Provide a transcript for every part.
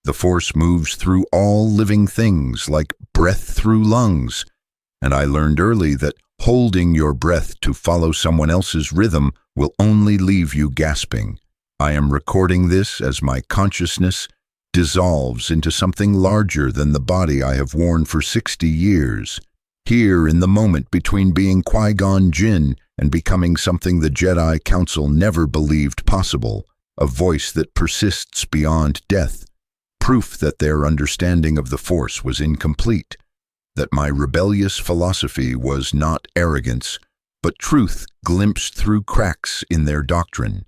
The Force moves through all living things like breath through lungs, and I learned early that holding your breath to follow someone else's rhythm will only leave you gasping. I am recording this as my consciousness dissolves into something larger than the body I have worn for 60 years. Here, in the moment between being Qui-Gon Jinn and becoming something the Jedi Council never believed possible, a voice that persists beyond death, proof that their understanding of the Force was incomplete, that my rebellious philosophy was not arrogance, but truth glimpsed through cracks in their doctrine.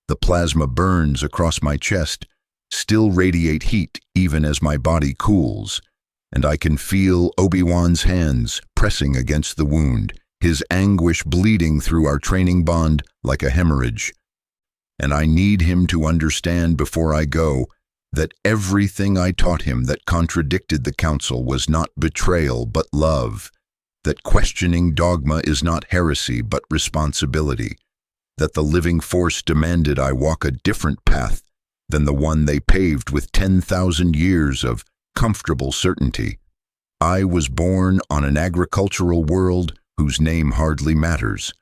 The plasma burns across my chest, still radiate heat even as my body cools, and I can feel Obi-Wan's hands pressing against the wound, his anguish bleeding through our training bond like a hemorrhage. And I need him to understand before I go that everything I taught him that contradicted the Council was not betrayal but love, that questioning dogma is not heresy but responsibility, that the living Force demanded I walk a different path than the one they paved with 10,000 years of comfortable certainty. I was born on an agricultural world whose name hardly matters,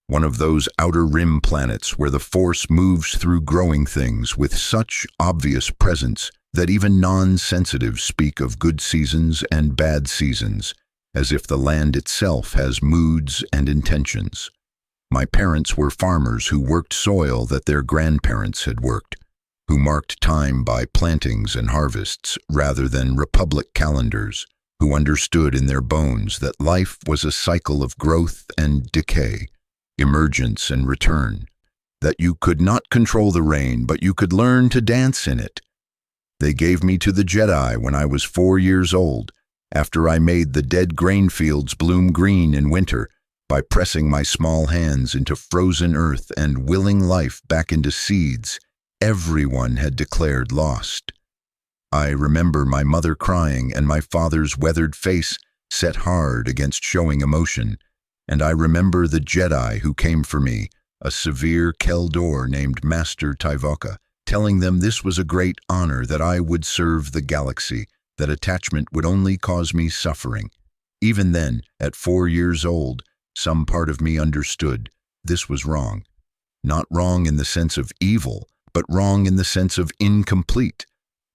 one of those outer rim planets where the Force moves through growing things with such obvious presence that even non-sensitives speak of good seasons and bad seasons, as if the land itself has moods and intentions. My parents were farmers who worked soil that their grandparents had worked, who marked time by plantings and harvests rather than republic calendars, who understood in their bones that life was a cycle of growth and decay, emergence and return, that you could not control the rain, but you could learn to dance in it. They gave me to the Jedi when I was 4 years old, after I made the dead grain fields bloom green in winter by pressing my small hands into frozen earth and willing life back into seeds everyone had declared lost. I remember my mother crying and my father's weathered face set hard against showing emotion, and I remember the Jedi who came for me, a severe Keldor named Master Tyvoka, telling them this was a great honor, that I would serve the galaxy, that attachment would only cause me suffering. Even then, at 4 years old, some part of me understood this was wrong. Not wrong in the sense of evil, but wrong in the sense of incomplete,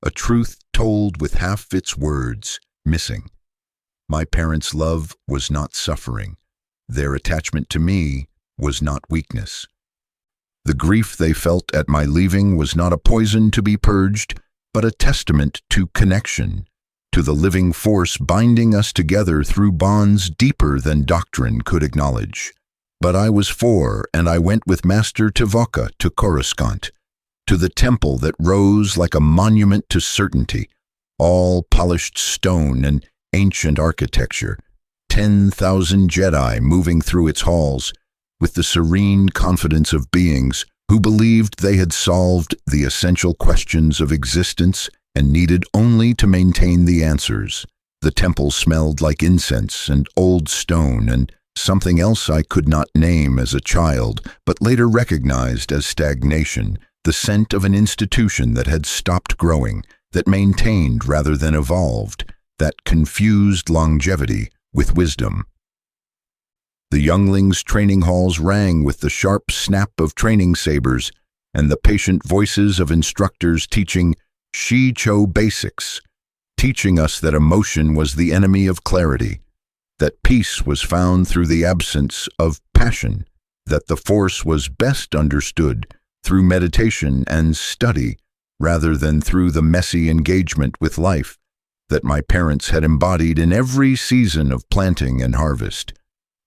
a truth told with half its words, missing. My parents' love was not suffering. Their attachment to me was not weakness. The grief they felt at my leaving was not a poison to be purged, but a testament to connection, to the living Force binding us together through bonds deeper than doctrine could acknowledge. But I was 4, and I went with Master Tyvoka to Coruscant, to the temple that rose like a monument to certainty, all polished stone and ancient architecture, 10,000 Jedi moving through its halls with the serene confidence of beings who believed they had solved the essential questions of existence and needed only to maintain the answers. The temple smelled like incense and old stone and something else I could not name as a child, but later recognized as stagnation, the scent of an institution that had stopped growing, that maintained rather than evolved, that confused longevity with wisdom. The younglings' training halls rang with the sharp snap of training sabers and the patient voices of instructors teaching Shi-Cho basics, teaching us that emotion was the enemy of clarity, that peace was found through the absence of passion, that the Force was best understood through meditation and study rather than through the messy engagement with life that my parents had embodied in every season of planting and harvest.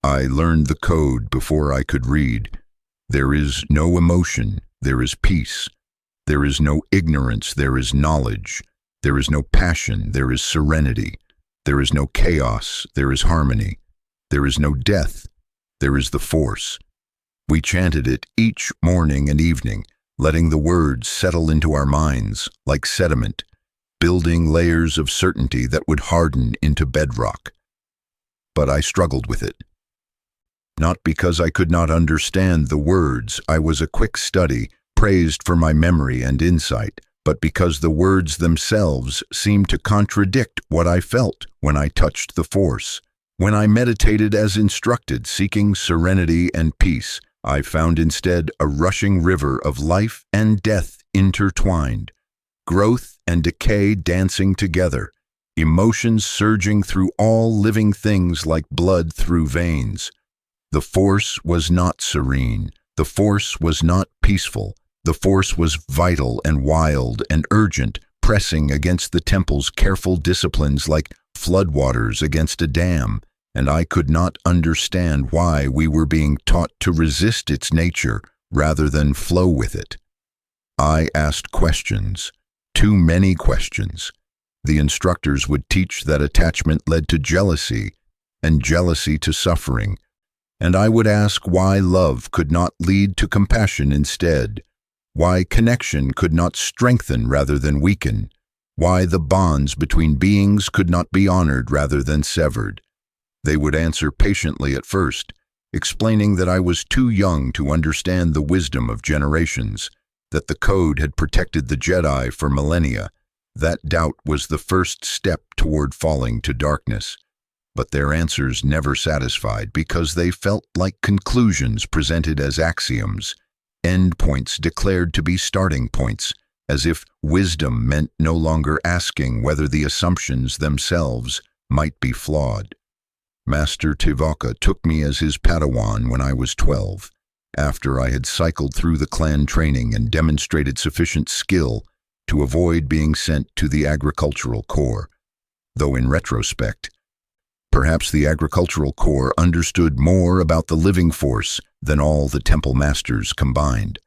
I learned the code before I could read. There is no emotion, there is peace. There is no ignorance, there is knowledge. There is no passion, there is serenity. There is no chaos, there is harmony. There is no death, there is the Force. We chanted it each morning and evening, letting the words settle into our minds like sediment, building layers of certainty that would harden into bedrock. But I struggled with it. Not because I could not understand the words. I was a quick study, praised for my memory and insight, but because the words themselves seemed to contradict what I felt when I touched the Force. When I meditated as instructed, seeking serenity and peace, I found instead a rushing river of life and death intertwined, growth and decay dancing together, emotions surging through all living things like blood through veins. The Force was not serene. The Force was not peaceful. The Force was vital and wild and urgent, pressing against the temple's careful disciplines like floodwaters against a dam, and I could not understand why we were being taught to resist its nature rather than flow with it. I asked questions, too many questions. The instructors would teach that attachment led to jealousy, and jealousy to suffering, and I would ask why love could not lead to compassion instead, why connection could not strengthen rather than weaken, why the bonds between beings could not be honored rather than severed. They would answer patiently at first, explaining that I was too young to understand the wisdom of generations, that the code had protected the Jedi for millennia. That doubt was the first step toward falling to darkness. But their answers never satisfied because they felt like conclusions presented as axioms, endpoints declared to be starting points, as if wisdom meant no longer asking whether the assumptions themselves might be flawed. Master Tevaka took me as his Padawan when I was 12, after I had cycled through the clan training and demonstrated sufficient skill to avoid being sent to the agricultural corps, though in retrospect, perhaps the agricultural corps understood more about the living force than all the temple masters combined.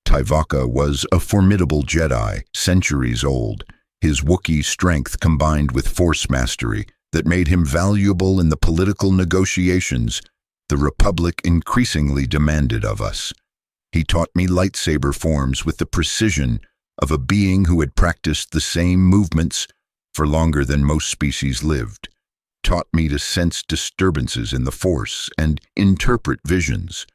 Tevaka was a formidable Jedi, centuries old, his Wookiee strength combined with force mastery that made him valuable in the political negotiations the Republic increasingly demanded of us. He taught me lightsaber forms with the precision of a being who had practiced the same movements for longer than most species lived, taught me to sense disturbances in the Force and interpret visions,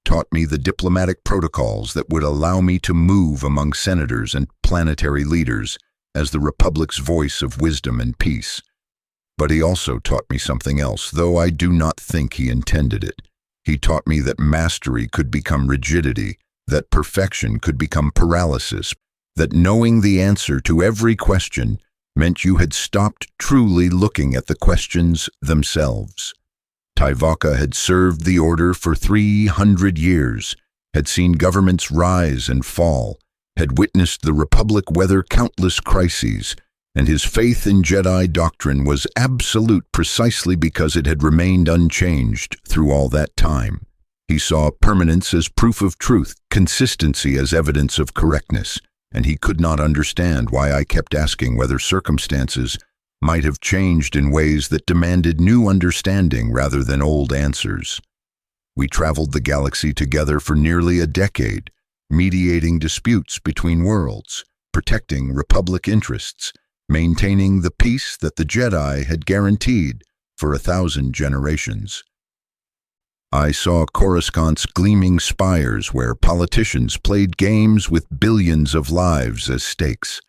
taught me the diplomatic protocols that would allow me to move among senators and planetary leaders as the Republic's voice of wisdom and peace. But he also taught me something else, though I do not think he intended it. He taught me that mastery could become rigidity, that perfection could become paralysis, that knowing the answer to every question meant you had stopped truly looking at the questions themselves. Tevaka had served the Order for 300 years, had seen governments rise and fall, had witnessed the Republic weather countless crises, and his faith in Jedi doctrine was absolute precisely because it had remained unchanged through all that time. He saw permanence as proof of truth, consistency as evidence of correctness, and he could not understand why I kept asking whether circumstances might have changed in ways that demanded new understanding rather than old answers. We traveled the galaxy together for nearly a decade, mediating disputes between worlds, protecting Republic interests, maintaining the peace that the Jedi had guaranteed for 1,000 generations. I saw Coruscant's gleaming spires where politicians played games with billions of lives as stakes,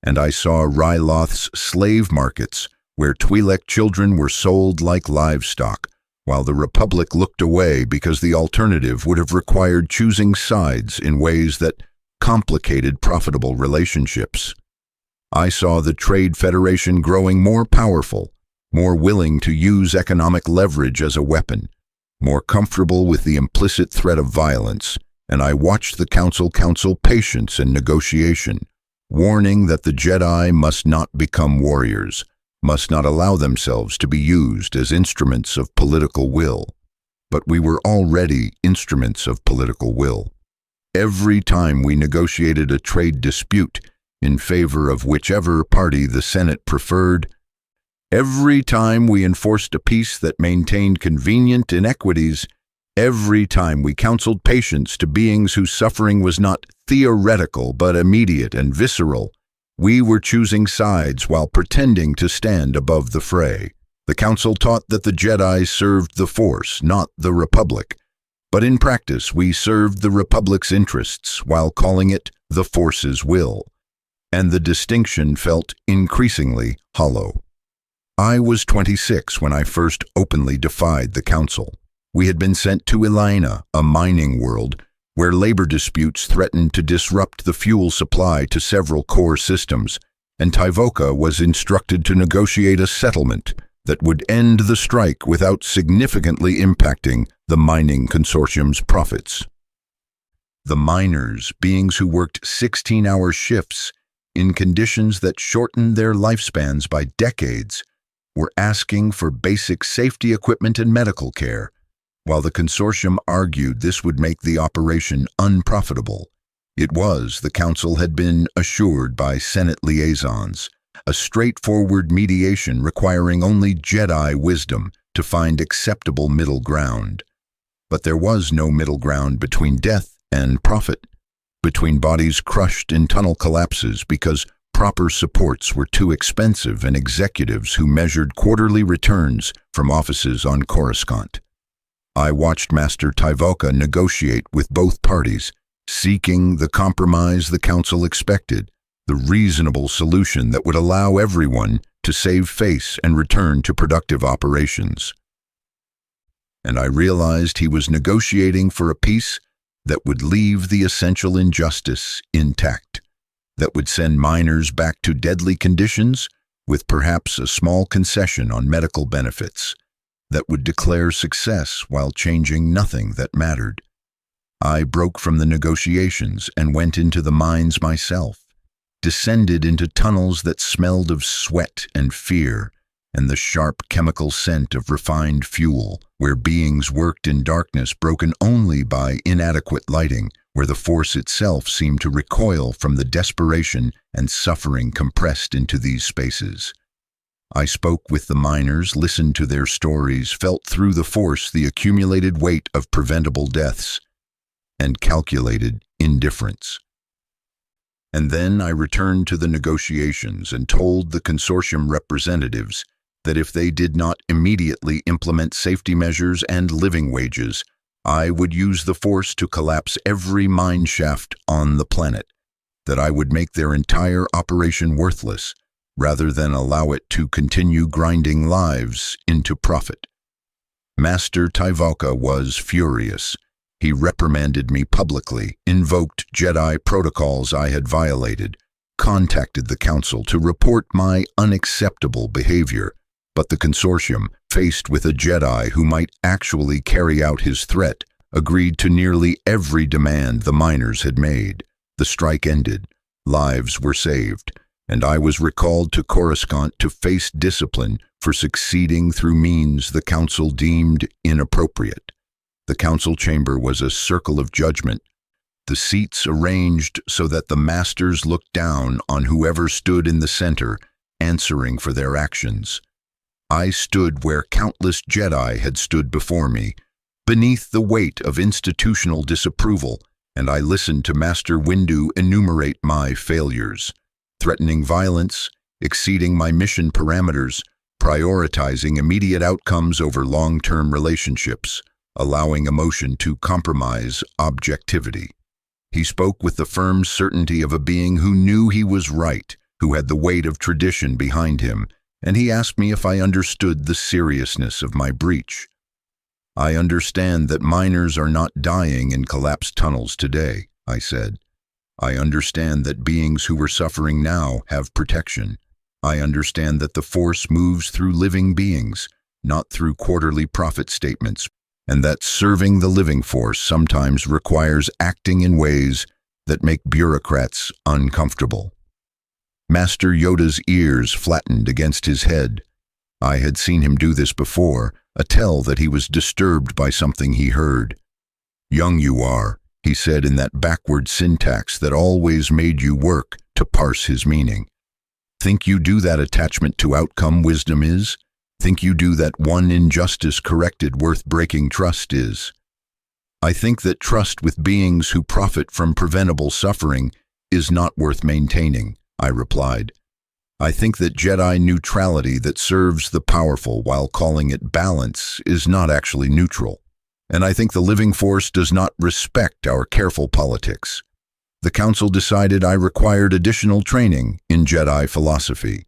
and I saw Ryloth's slave markets where Twi'lek children were sold like livestock, while the Republic looked away because the alternative would have required choosing sides in ways that complicated profitable relationships. I saw the Trade Federation growing more powerful, more willing to use economic leverage as a weapon, more comfortable with the implicit threat of violence, and I watched the Council counsel patience and negotiation, warning that the Jedi must not become warriors, must not allow themselves to be used as instruments of political will. But we were already instruments of political will. Every time we negotiated a trade dispute in favor of whichever party the Senate preferred, every time we enforced a peace that maintained convenient inequities, every time we counseled patience to beings whose suffering was not theoretical but immediate and visceral, we were choosing sides while pretending to stand above the fray. The Council taught that the Jedi served the Force, not the Republic, but in practice we served the Republic's interests while calling it the Force's will. and the distinction felt increasingly hollow. I was 26 when I first openly defied the council. We had been sent to Elena, a mining world, where labor disputes threatened to disrupt the fuel supply to several core systems, and Tyvoka was instructed to negotiate a settlement that would end the strike without significantly impacting the mining consortium's profits. The miners, beings who worked 16-hour shifts in conditions that shortened their lifespans by decades, were asking for basic safety equipment and medical care, while the consortium argued this would make the operation unprofitable. It was, the council had been assured by Senate liaisons, a straightforward mediation requiring only Jedi wisdom to find acceptable middle ground. But there was no middle ground between death and profit, between bodies crushed in tunnel collapses because proper supports were too expensive and executives who measured quarterly returns from offices on Coruscant. I watched Master Tyvoka negotiate with both parties, seeking the compromise the council expected, the reasonable solution that would allow everyone to save face and return to productive operations. And I realized he was negotiating for a peace that would leave the essential injustice intact, that would send miners back to deadly conditions with perhaps a small concession on medical benefits, that would declare success while changing nothing that mattered. I broke from the negotiations and went into the mines myself, descended into tunnels that smelled of sweat and fear and the sharp chemical scent of refined fuel, where beings worked in darkness broken only by inadequate lighting, where the Force itself seemed to recoil from the desperation and suffering compressed into these spaces. I spoke with the miners, listened to their stories, felt through the Force the accumulated weight of preventable deaths, and calculated indifference. And then I returned to the negotiations and told the consortium representatives that if they did not immediately implement safety measures and living wages, I would use the Force to collapse every mine shaft on the planet, that I would make their entire operation worthless, rather than allow it to continue grinding lives into profit. Master Tyvoka was furious. He reprimanded me publicly, invoked Jedi protocols I had violated, contacted the council to report my unacceptable behavior, but the consortium, faced with a Jedi who might actually carry out his threat, agreed to nearly every demand the miners had made. The strike ended, lives were saved, and I was recalled to Coruscant to face discipline for succeeding through means the council deemed inappropriate. The council chamber was a circle of judgment, the seats arranged so that the masters looked down on whoever stood in the center, answering for their actions. I stood where countless Jedi had stood before me, beneath the weight of institutional disapproval, and I listened to Master Windu enumerate my failures, threatening violence, exceeding my mission parameters, prioritizing immediate outcomes over long-term relationships, allowing emotion to compromise objectivity. He spoke with the firm certainty of a being who knew he was right, who had the weight of tradition behind him, and he asked me if I understood the seriousness of my breach. I understand that miners are not dying in collapsed tunnels today, I said. I understand that beings who are suffering now have protection. I understand that the Force moves through living beings, not through quarterly profit statements, and that serving the living Force sometimes requires acting in ways that make bureaucrats uncomfortable. Master Yoda's ears flattened against his head. I had seen him do this before, a tell that he was disturbed by something he heard. "Young you are," he said in that backward syntax that always made you work to parse his meaning. "Think you do that attachment to outcome wisdom is? Think you do that one injustice corrected worth breaking trust is? I think that trust with beings who profit from preventable suffering is not worth maintaining," I replied. "I think that Jedi neutrality that serves the powerful while calling it balance is not actually neutral. And I think the living Force does not respect our careful politics. the council decided I required additional training in Jedi philosophy.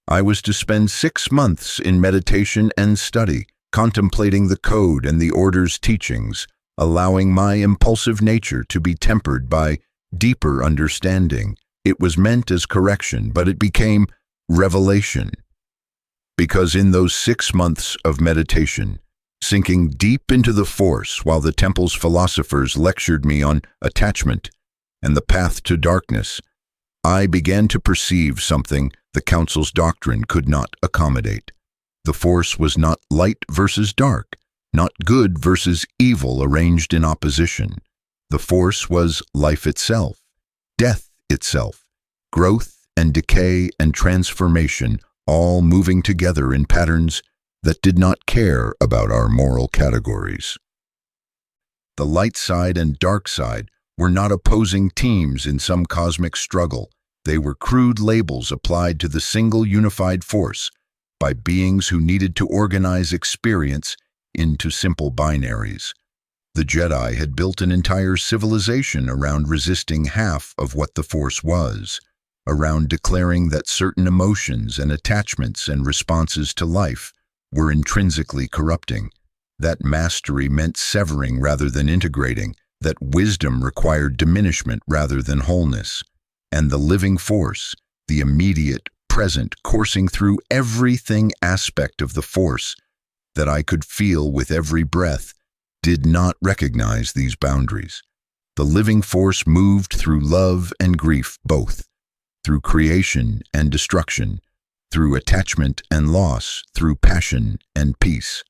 I was to spend 6 months in meditation and study, contemplating the code and the Order's teachings, allowing my impulsive nature to be tempered by deeper understanding. It was meant as correction, but it became revelation. Because in those 6 months of meditation, sinking deep into the Force while the Temple's philosophers lectured me on attachment and the path to darkness, I began to perceive something the Council's doctrine could not accommodate. The Force was not light versus dark, not good versus evil arranged in opposition. The Force was life itself, death itself, growth and decay and transformation, all moving together in patterns that did not care about our moral categories. The light side and dark side were not opposing teams in some cosmic struggle. They were crude labels applied to the single unified force by beings who needed to organize experience into simple binaries. The Jedi had built an entire civilization around resisting half of what the Force was, around declaring that certain emotions and attachments and responses to life were intrinsically corrupting, that mastery meant severing rather than integrating, that wisdom required diminishment rather than wholeness, and the living force, the immediate, present, coursing through everything aspect of the Force that I could feel with every breath, did not recognize these boundaries. The living force moved through love and grief both, through creation and destruction, through attachment and loss, through passion and peace.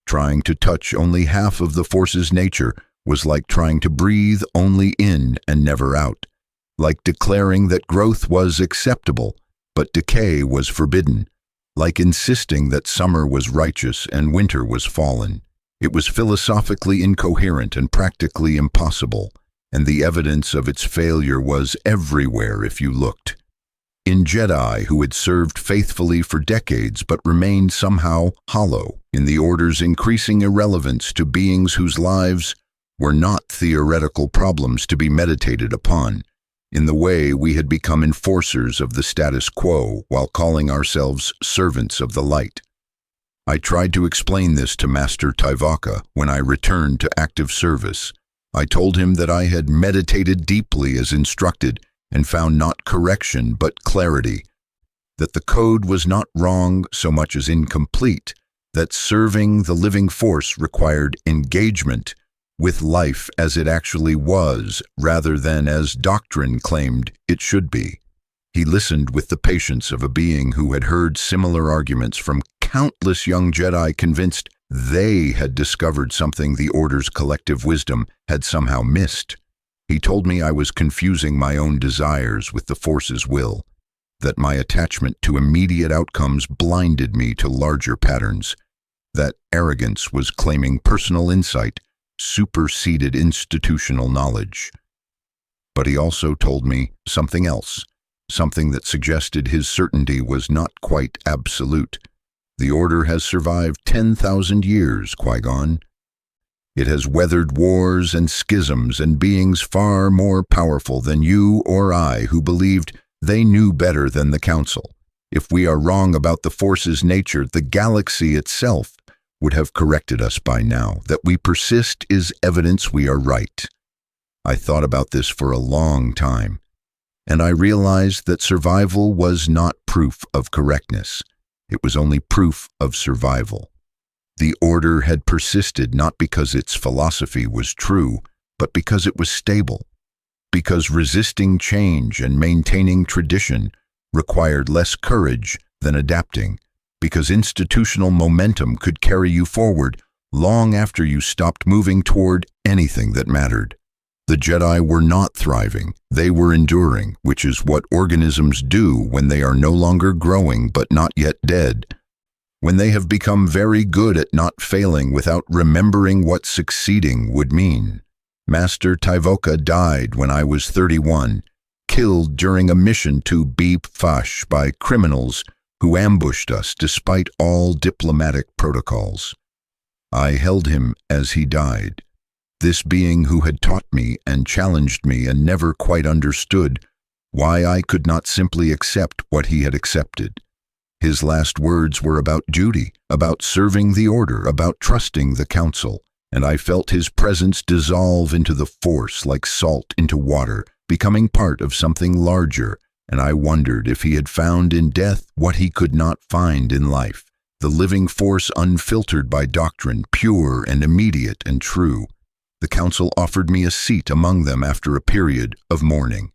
Trying to touch only half of the Force's nature was like trying to breathe only in and never out, like declaring that growth was acceptable, but decay was forbidden, like insisting that summer was righteous and winter was fallen. It was philosophically incoherent and practically impossible, and the evidence of its failure was everywhere if you looked. In Jedi who had served faithfully for decades but remained somehow hollow, in the Order's increasing irrelevance to beings whose lives were not theoretical problems to be meditated upon, in the way we had become enforcers of the status quo while calling ourselves servants of the light. I tried to explain this to Master Tyvoka when I returned to active service. I told him that I had meditated deeply as instructed and found not correction but clarity, that the code was not wrong so much as incomplete, that serving the living force required engagement with life as it actually was rather than as doctrine claimed it should be. He listened with the patience of a being who had heard similar arguments from countless young Jedi convinced they had discovered something the Order's collective wisdom had somehow missed. He told me I was confusing my own desires with the Force's will, that my attachment to immediate outcomes blinded me to larger patterns, that arrogance was claiming personal insight superseded institutional knowledge. But he also told me something else, something that suggested his certainty was not quite absolute. The Order has survived 10,000 years, Qui-Gon. It has weathered wars and schisms and beings far more powerful than you or I who believed they knew better than the Council. If we are wrong about the Force's nature, the galaxy itself would have corrected us by now. That we persist is evidence we are right. I thought about this for a long time, and I realized that survival was not proof of correctness. It was only proof of survival. The Order had persisted not because its philosophy was true, but because it was stable, because resisting change and maintaining tradition required less courage than adapting, because institutional momentum could carry you forward long after you stopped moving toward anything that mattered. The Jedi were not thriving, they were enduring, which is what organisms do when they are no longer growing but not yet dead. When they have become very good at not failing without remembering what succeeding would mean. Master Tyvoka died when I was 31, killed during a mission to Beep Fash by criminals who ambushed us despite all diplomatic protocols. I held him as he died, This being who had taught me and challenged me and never quite understood why I could not simply accept what he had accepted. His last words were about duty, about serving the Order, about trusting the Council, and I felt his presence dissolve into the Force like salt into water, becoming part of something larger, and I wondered if he had found in death what he could not find in life, the living Force unfiltered by doctrine, pure and immediate and true. The Council offered me a seat among them after a period of mourning.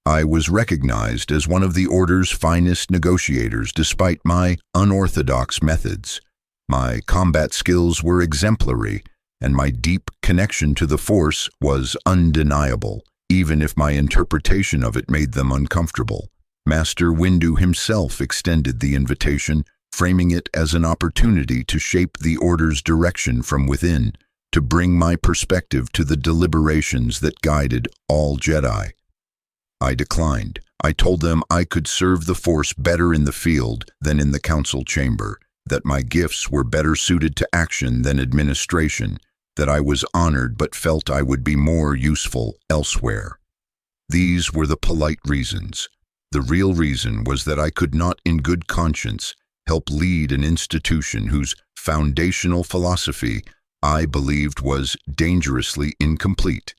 I was recognized as one of the Order's finest negotiators despite my unorthodox methods. My combat skills were exemplary, and my deep connection to the Force was undeniable, even if my interpretation of it made them uncomfortable. Master Windu himself extended the invitation, framing it as an opportunity to shape the Order's direction from within, to bring my perspective to the deliberations that guided all Jedi. I declined. I told them I could serve the Force better in the field than in the Council chamber, that my gifts were better suited to action than administration, that I was honored but felt I would be more useful elsewhere. These were the polite reasons. The real reason was that I could not in good conscience help lead an institution whose foundational philosophy I believed was dangerously incomplete,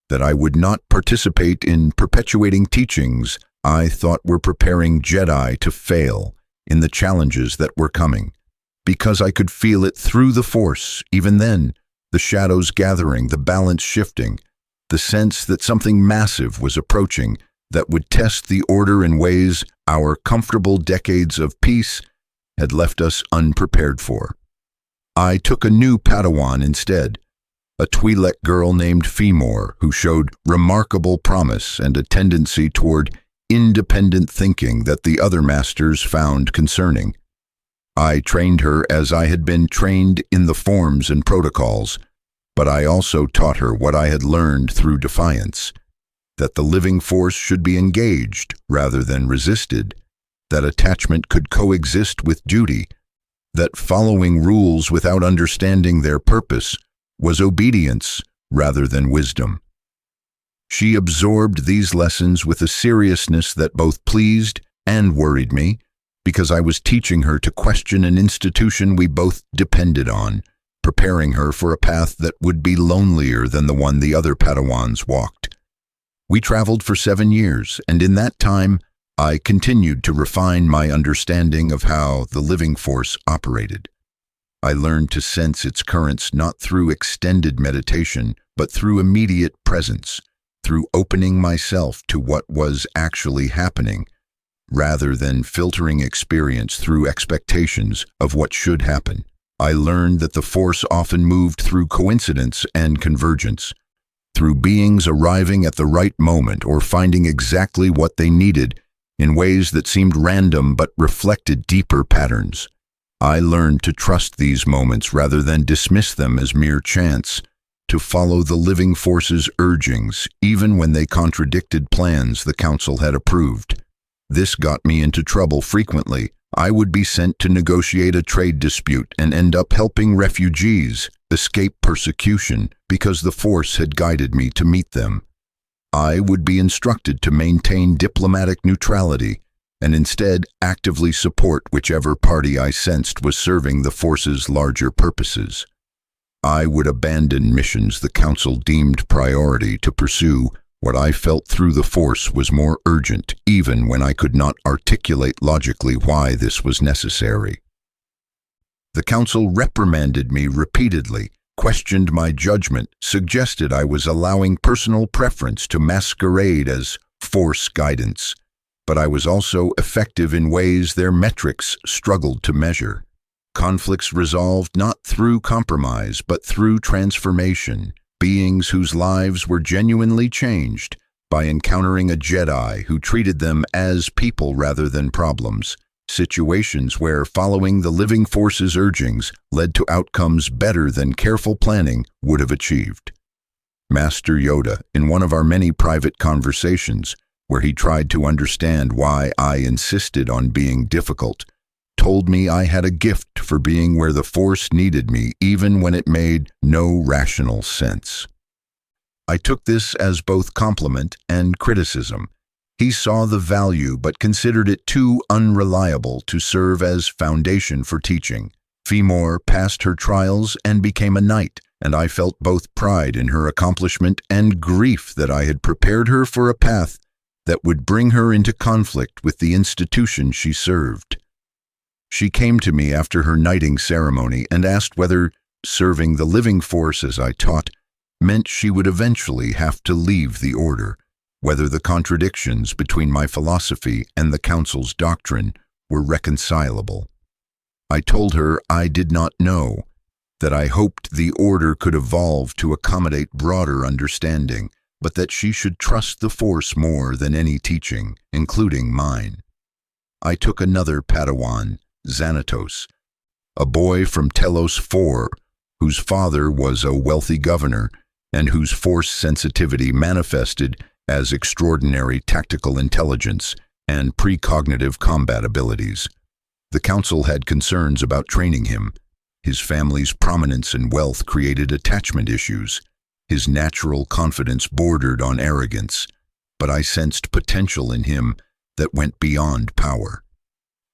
that I would not participate in perpetuating teachings I thought were preparing Jedi to fail in the challenges that were coming, because I could feel it through the Force, even then, the shadows gathering, the balance shifting, the sense that something massive was approaching that would test the Order in ways our comfortable decades of peace had left us unprepared for. I took a new Padawan instead, a Twi'lek girl named Femor who showed remarkable promise and a tendency toward independent thinking that the other masters found concerning. I trained her as I had been trained in the forms and protocols, but I also taught her what I had learned through defiance, that the living Force should be engaged rather than resisted, that attachment could coexist with duty, that following rules without understanding their purpose was obedience rather than wisdom. She absorbed these lessons with a seriousness that both pleased and worried me, because I was teaching her to question an institution we both depended on, preparing her for a path that would be lonelier than the one the other Padawans walked. We traveled for 7 years, and in that time, I continued to refine my understanding of how the living Force operated. I learned to sense its currents not through extended meditation, but through immediate presence, through opening myself to what was actually happening, rather than filtering experience through expectations of what should happen. I learned that the Force often moved through coincidence and convergence, through beings arriving at the right moment or finding exactly what they needed in ways that seemed random but reflected deeper patterns. I learned to trust these moments rather than dismiss them as mere chance, to follow the living Force's urgings even when they contradicted plans the Council had approved. This got me into trouble frequently. I would be sent to negotiate a trade dispute and end up helping refugees escape persecution because the Force had guided me to meet them. I would be instructed to maintain diplomatic neutrality and instead actively support whichever party I sensed was serving the Force's larger purposes. I would abandon missions the Council deemed priority to pursue what I felt through the Force was more urgent, even when I could not articulate logically why this was necessary. The Council reprimanded me repeatedly, questioned my judgment, suggested I was allowing personal preference to masquerade as Force guidance, but I was also effective in ways their metrics struggled to measure. Conflicts resolved not through compromise, but through transformation, beings whose lives were genuinely changed by encountering a Jedi who treated them as people rather than problems, situations where following the living Force's urgings led to outcomes better than careful planning would have achieved. Master Yoda, in one of our many private conversations, where he tried to understand why I insisted on being difficult, told told me I had a gift for being where the Force needed me, even when it made no rational sense. I took this as both compliment and criticism. He saw the value but considered it too unreliable to serve as foundation for teaching. Femor passed her trials and became a knight, and I felt both pride in her accomplishment and grief that I had prepared her for a path that would bring her into conflict with the institution she served. She came to me after her knighting ceremony and asked whether serving the living force as I taught meant she would eventually have to leave the order, whether the contradictions between my philosophy and the Council's doctrine were reconcilable. I told her I did not know, that I hoped the order could evolve to accommodate broader understanding, but that she should trust the Force more than any teaching, including mine. I took another Padawan, Xanatos, a boy from Telos IV, whose father was a wealthy governor and whose Force sensitivity manifested as extraordinary tactical intelligence and precognitive combat abilities. The Council had concerns about training him. His family's prominence and wealth created attachment issues. His natural confidence bordered on arrogance, but I sensed potential in him that went beyond power.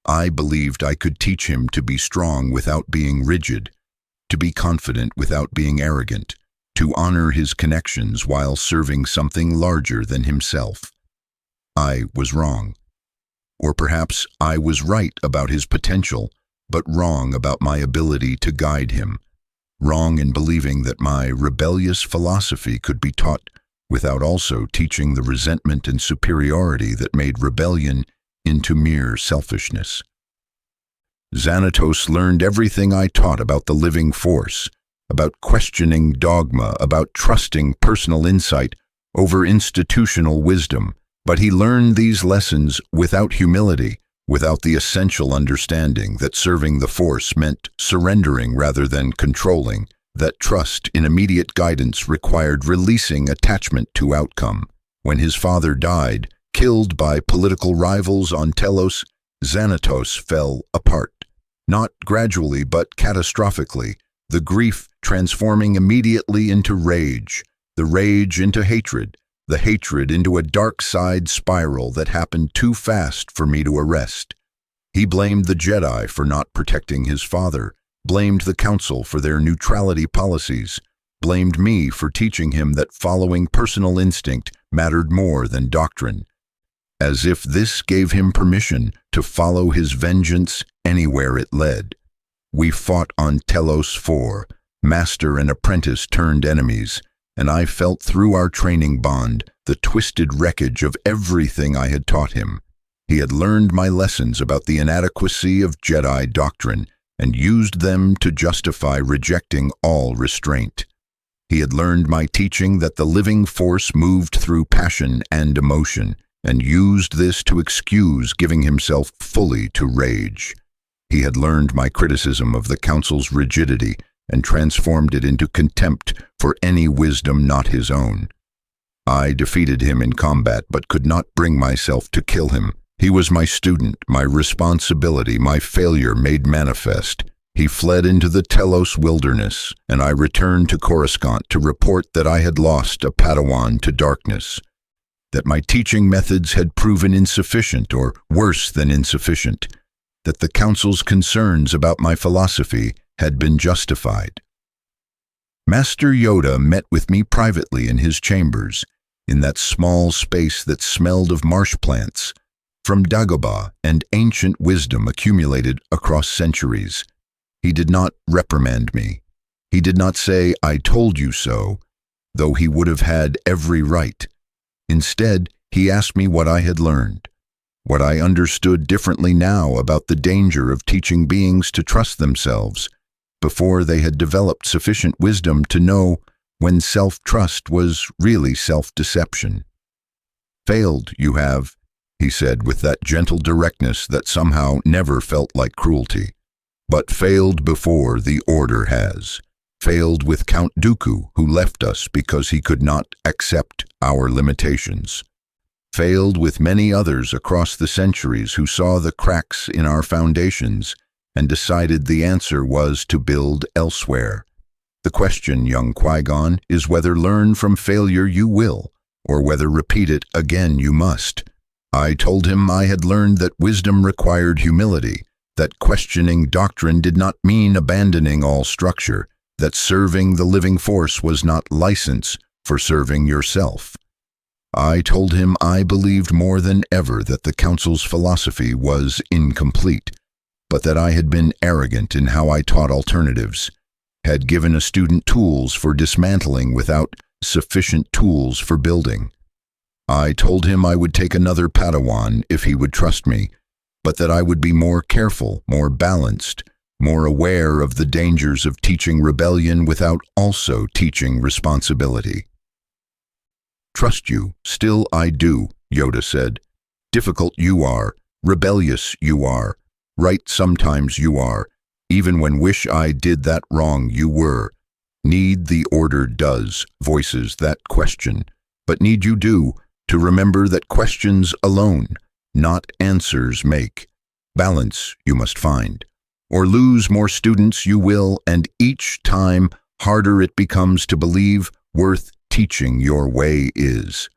I believed I could teach him to be strong without being rigid, to be confident without being arrogant, to honor his connections while serving something larger than himself. I was wrong. Or perhaps I was right about his potential, but wrong about my ability to guide him. Wrong in believing that my rebellious philosophy could be taught without also teaching the resentment and superiority that made rebellion into mere selfishness. Xanatos learned everything I taught about the living force, about questioning dogma, about trusting personal insight over institutional wisdom, but he learned these lessons without humility, without the essential understanding that serving the Force meant surrendering rather than controlling, that trust in immediate guidance required releasing attachment to outcome. When his father died, killed by political rivals on Telos, Xanatos fell apart. Not gradually, but catastrophically, the grief transforming immediately into rage, the rage into hatred, the hatred into a dark side spiral that happened too fast for me to arrest. He blamed the Jedi for not protecting his father, blamed the Council for their neutrality policies, blamed me for teaching him that following personal instinct mattered more than doctrine, as if this gave him permission to follow his vengeance anywhere it led. We fought on Telos IV, master and apprentice turned enemies, and I felt through our training bond the twisted wreckage of everything I had taught him. He had learned my lessons about the inadequacy of Jedi doctrine and used them to justify rejecting all restraint. He had learned my teaching that the living force moved through passion and emotion, and used this to excuse giving himself fully to rage. He had learned my criticism of the Council's rigidity and transformed it into contempt for any wisdom not his own. I defeated him in combat but could not bring myself to kill him. He was my student, my responsibility, my failure made manifest. He fled into the Telos wilderness, and I returned to Coruscant to report that I had lost a Padawan to darkness, that my teaching methods had proven insufficient or worse than insufficient, that the Council's concerns about my philosophy had been justified. Master Yoda met with me privately in his chambers, in that small space that smelled of marsh plants, from Dagobah and ancient wisdom accumulated across centuries. He did not reprimand me. He did not say, "I told you so," though he would have had every right. Instead, he asked me what I had learned, what I understood differently now about the danger of teaching beings to trust themselves, before they had developed sufficient wisdom to know when self-trust was really self-deception. "Failed, you have," he said with that gentle directness that somehow never felt like cruelty. "But failed before the Order has. Failed with Count Dooku, who left us because he could not accept our limitations. Failed with many others across the centuries who saw the cracks in our foundations and decided the answer was to build elsewhere. The question, young Qui-Gon, is whether learn from failure you will, or whether repeat it again you must. I told him I had learned that wisdom required humility, that questioning doctrine did not mean abandoning all structure, that serving the living force was not license for serving yourself. I told him I believed more than ever that the Council's philosophy was incomplete, but that I had been arrogant in how I taught alternatives, had given a student tools for dismantling without sufficient tools for building. I told him I would take another Padawan if he would trust me, but that I would be more careful, more balanced, more aware of the dangers of teaching rebellion without also teaching responsibility. Trust you, still I do, Yoda said. Difficult you are, rebellious you are, right sometimes you are, even when wish I did that wrong you were. Need the order does, voices that question, but need you do, to remember that questions alone, not answers make. Balance you must find, or lose more students you will, and each time harder it becomes to believe worth teaching your way is.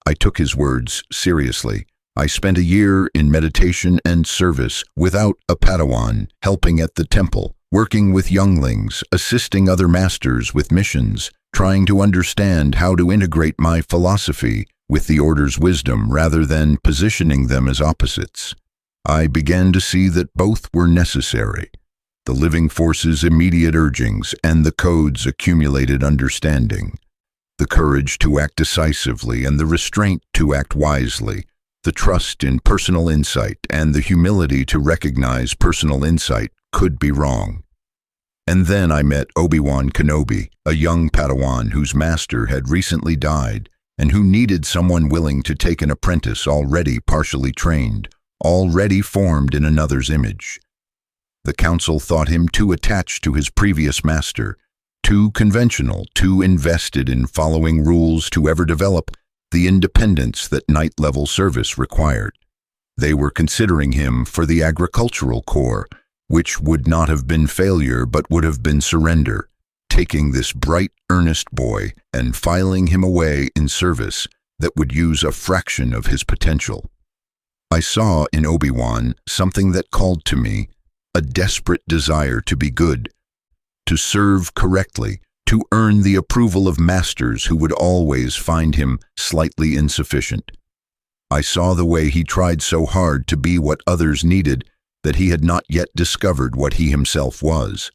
I took his words seriously. I spent a year in meditation and service without a Padawan, helping at the temple, working with younglings, assisting other masters with missions, trying to understand how to integrate my philosophy with the Order's wisdom rather than positioning them as opposites. I began to see that both were necessary. The living force's immediate urgings and the code's accumulated understanding. The courage to act decisively and the restraint to act wisely. The trust in personal insight and the humility to recognize personal insight could be wrong. And then I met Obi-Wan Kenobi, a young Padawan whose master had recently died and who needed someone willing to take an apprentice already partially trained, already formed in another's image. The council thought him too attached to his previous master, too conventional, too invested in following rules to ever develop the independence that Knight-level service required. They were considering him for the agricultural corps, which would not have been failure but would have been surrender, taking this bright, earnest boy and filing him away in service that would use a fraction of his potential. I saw in Obi-Wan something that called to me a desperate desire to be good, to serve correctly, to earn the approval of masters who would always find him slightly insufficient. I saw the way he tried so hard to be what others needed that he had not yet discovered what he himself was.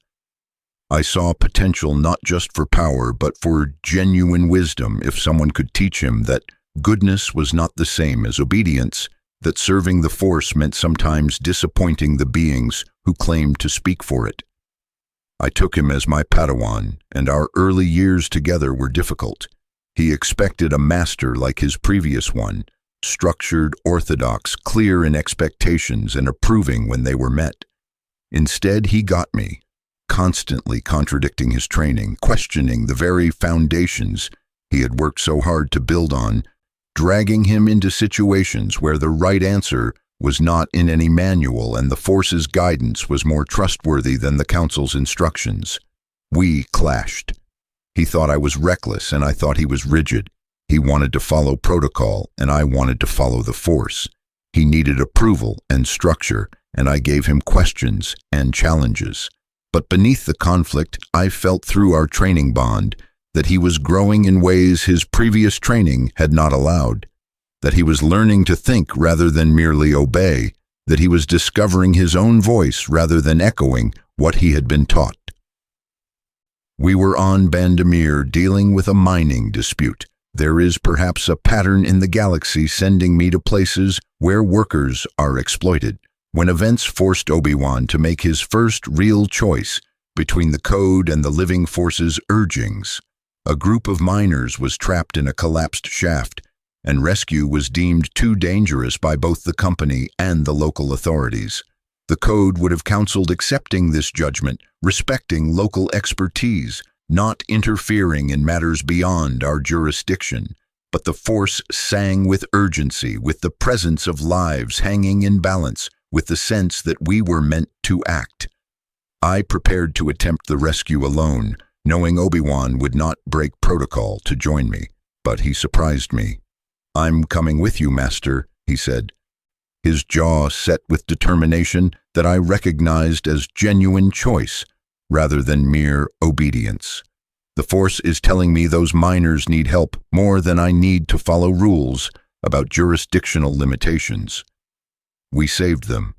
I saw potential not just for power but for genuine wisdom if someone could teach him that goodness was not the same as obedience, that serving the Force meant sometimes disappointing the beings who claimed to speak for it. I took him as my Padawan, and our early years together were difficult. He expected a master like his previous one, structured, orthodox, clear in expectations and approving when they were met. Instead, he got me, constantly contradicting his training, questioning the very foundations he had worked so hard to build on, dragging him into situations where the right answer was not in any manual and the Force's guidance was more trustworthy than the Council's instructions. We clashed. He thought I was reckless and I thought he was rigid. He wanted to follow protocol and I wanted to follow the Force. He needed approval and structure and I gave him questions and challenges. But beneath the conflict, I felt through our training bond that he was growing in ways his previous training had not allowed, that he was learning to think rather than merely obey, that he was discovering his own voice rather than echoing what he had been taught. We were on Bandamir dealing with a mining dispute. There is perhaps a pattern in the galaxy sending me to places where workers are exploited. When events forced Obi-Wan to make his first real choice between the Code and the Living Force's urgings, a group of miners was trapped in a collapsed shaft, and rescue was deemed too dangerous by both the company and the local authorities. The Code would have counseled accepting this judgment, respecting local expertise, not interfering in matters beyond our jurisdiction. But the Force sang with urgency, with the presence of lives hanging in balance, with the sense that we were meant to act. I prepared to attempt the rescue alone, knowing Obi-Wan would not break protocol to join me, but he surprised me. "I'm coming with you, Master," he said, his jaw set with determination that I recognized as genuine choice rather than mere obedience. "The Force is telling me those miners need help more than I need to follow rules about jurisdictional limitations." We saved them.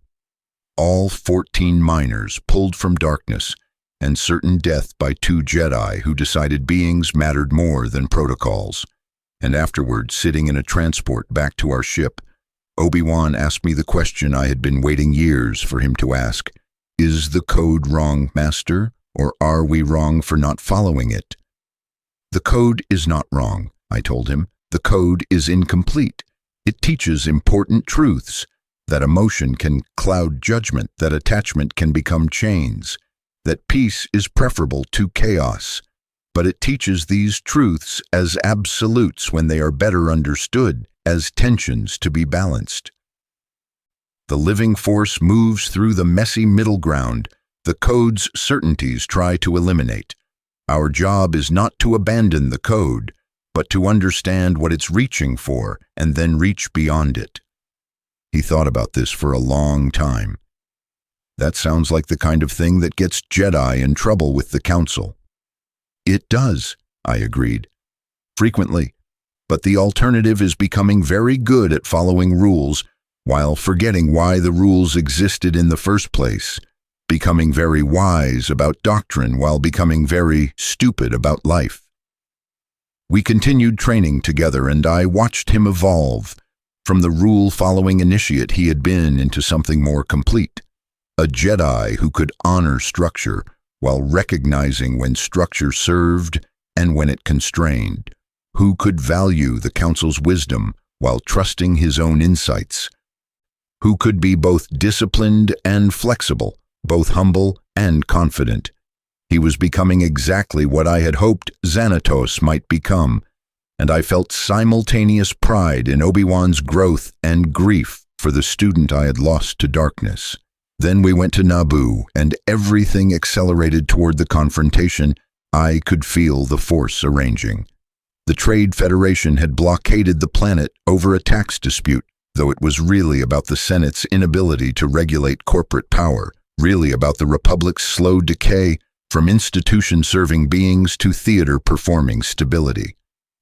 All 14 miners pulled from darkness and certain death by 2 Jedi who decided beings mattered more than protocols. And afterward, sitting in a transport back to our ship, Obi-Wan asked me the question I had been waiting years for him to ask. "Is the code wrong, Master, or are we wrong for not following it?" "The code is not wrong," I told him. "The code is incomplete. It teaches important truths, that emotion can cloud judgment, that attachment can become chains, that peace is preferable to chaos. But it teaches these truths as absolutes when they are better understood, as tensions to be balanced. The living Force moves through the messy middle ground the code's certainties try to eliminate. Our job is not to abandon the code, but to understand what it's reaching for and then reach beyond it." He thought about this for a long time. "That sounds like the kind of thing that gets Jedi in trouble with the Council." "It does," I agreed. "Frequently. But the alternative is becoming very good at following rules while forgetting why the rules existed in the first place, becoming very wise about doctrine while becoming very stupid about life." We continued training together, and I watched him evolve from the rule-following initiate he had been into something more complete, a Jedi who could honor structure while recognizing when structure served and when it constrained, who could value the Council's wisdom while trusting his own insights, who could be both disciplined and flexible, both humble and confident. He was becoming exactly what I had hoped Xanatos might become, and I felt simultaneous pride in Obi-Wan's growth and grief for the student I had lost to darkness. Then we went to Naboo, and everything accelerated toward the confrontation. I could feel the Force arranging. The Trade Federation had blockaded the planet over a tax dispute, though it was really about the Senate's inability to regulate corporate power, really about the Republic's slow decay from institution-serving beings to theater-performing stability.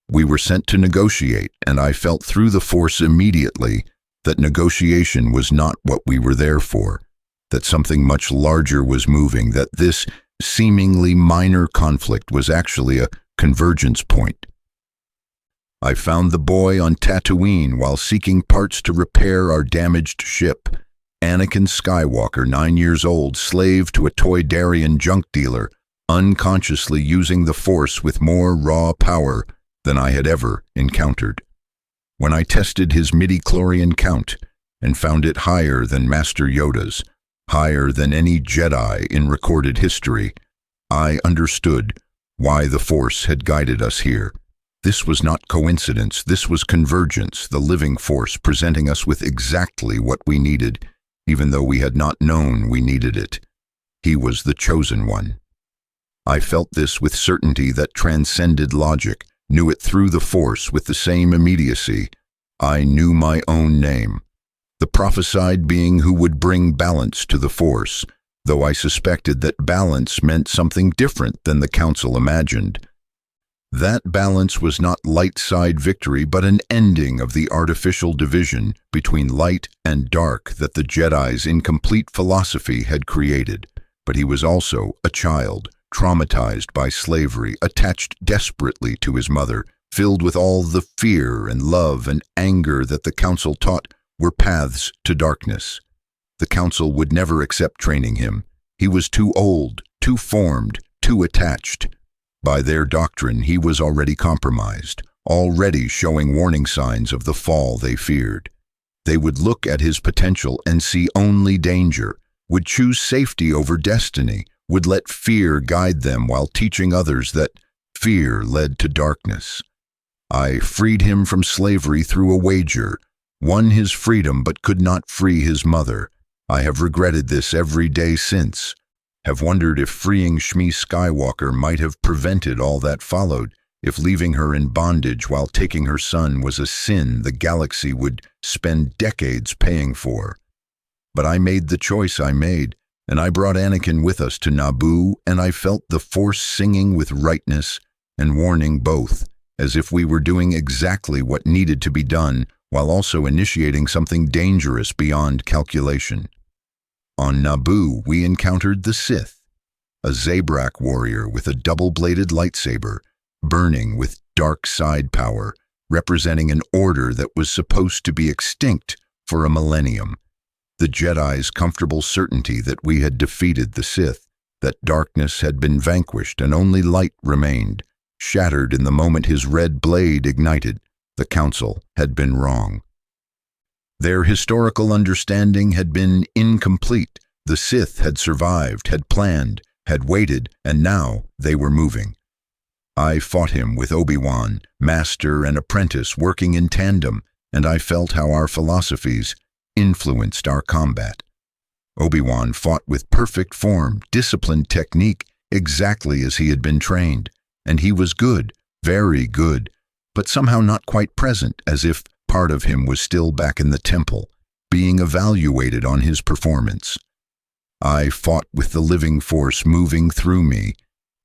We were sent to negotiate, and I felt through the Force immediately that negotiation was not what we were there for, that something much larger was moving, that this seemingly minor conflict was actually a convergence point. I found the boy on Tatooine while seeking parts to repair our damaged ship. Anakin Skywalker, 9 years old, slave to a Toydarian junk dealer, unconsciously using the Force with more raw power than I had ever encountered. When I tested his midi-chlorian count and found it higher than Master Yoda's, higher than any Jedi in recorded history, I understood why the Force had guided us here. This was not coincidence, this was convergence, the living Force presenting us with exactly what we needed, even though we had not known we needed it. He was the chosen one. I felt this with certainty that transcended logic, knew it through the Force with the same immediacy. I knew my own name, the prophesied being who would bring balance to the Force, though I suspected that balance meant something different than the Council imagined. That balance was not light side victory, but an ending of the artificial division between light and dark that the Jedi's incomplete philosophy had created. But he was also a child, traumatized by slavery, attached desperately to his mother, filled with all the fear and love and anger that the Council taught were paths to darkness. The Council would never accept training him. He was too old, too formed, too attached. By their doctrine, he was already compromised, already showing warning signs of the fall they feared. They would look at his potential and see only danger, would choose safety over destiny, would let fear guide them while teaching others that fear led to darkness. I freed him from slavery through a wager, won his freedom but could not free his mother. I have regretted this every day since. have wondered if freeing Shmi Skywalker might have prevented all that followed, if leaving her in bondage while taking her son was a sin the galaxy would spend decades paying for. But I made the choice I made, and I brought Anakin with us to Naboo, and I felt the Force singing with rightness and warning both, as if we were doing exactly what needed to be done, while also initiating something dangerous beyond calculation. On Naboo, we encountered the Sith, a Zabrak warrior with a double-bladed lightsaber, burning with dark side power, representing an order that was supposed to be extinct for a millennium. The Jedi's comfortable certainty that we had defeated the Sith, that darkness had been vanquished and only light remained, shattered in the moment his red blade ignited. The Council had been wrong. Their historical understanding had been incomplete. The Sith had survived, had planned, had waited, and now they were moving. I fought him with Obi-Wan, master and apprentice working in tandem, and I felt how our philosophies influenced our combat. Obi-Wan fought with perfect form, disciplined technique, exactly as he had been trained, and he was good, very good, but somehow not quite present, as if part of him was still back in the temple, being evaluated on his performance. I fought with the living force moving through me,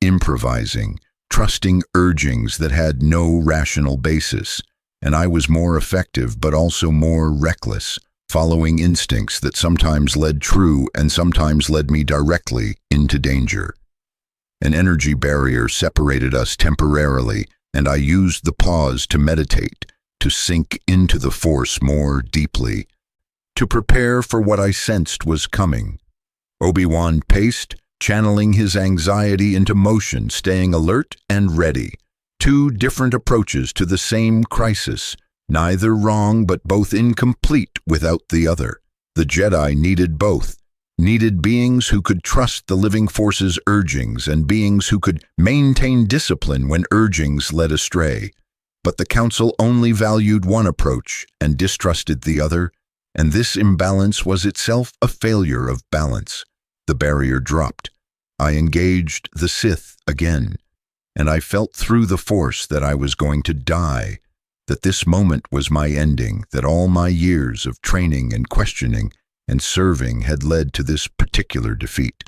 improvising, trusting urgings that had no rational basis, and I was more effective but also more reckless, following instincts that sometimes led true and sometimes led me directly into danger. An energy barrier separated us temporarily, and I used the pause to meditate, to sink into the Force more deeply, to prepare for what I sensed was coming. Obi-Wan paced, channeling his anxiety into motion, staying alert and ready. Two different approaches to the same crisis, neither wrong but both incomplete without the other. The Jedi needed both, needed beings who could trust the living force's urgings and beings who could maintain discipline when urgings led astray. But the Council only valued one approach and distrusted the other, and this imbalance was itself a failure of balance. The barrier dropped. I engaged the Sith again, and I felt through the Force that I was going to die, that this moment was my ending, that all my years of training and questioning and serving had led to this particular defeat.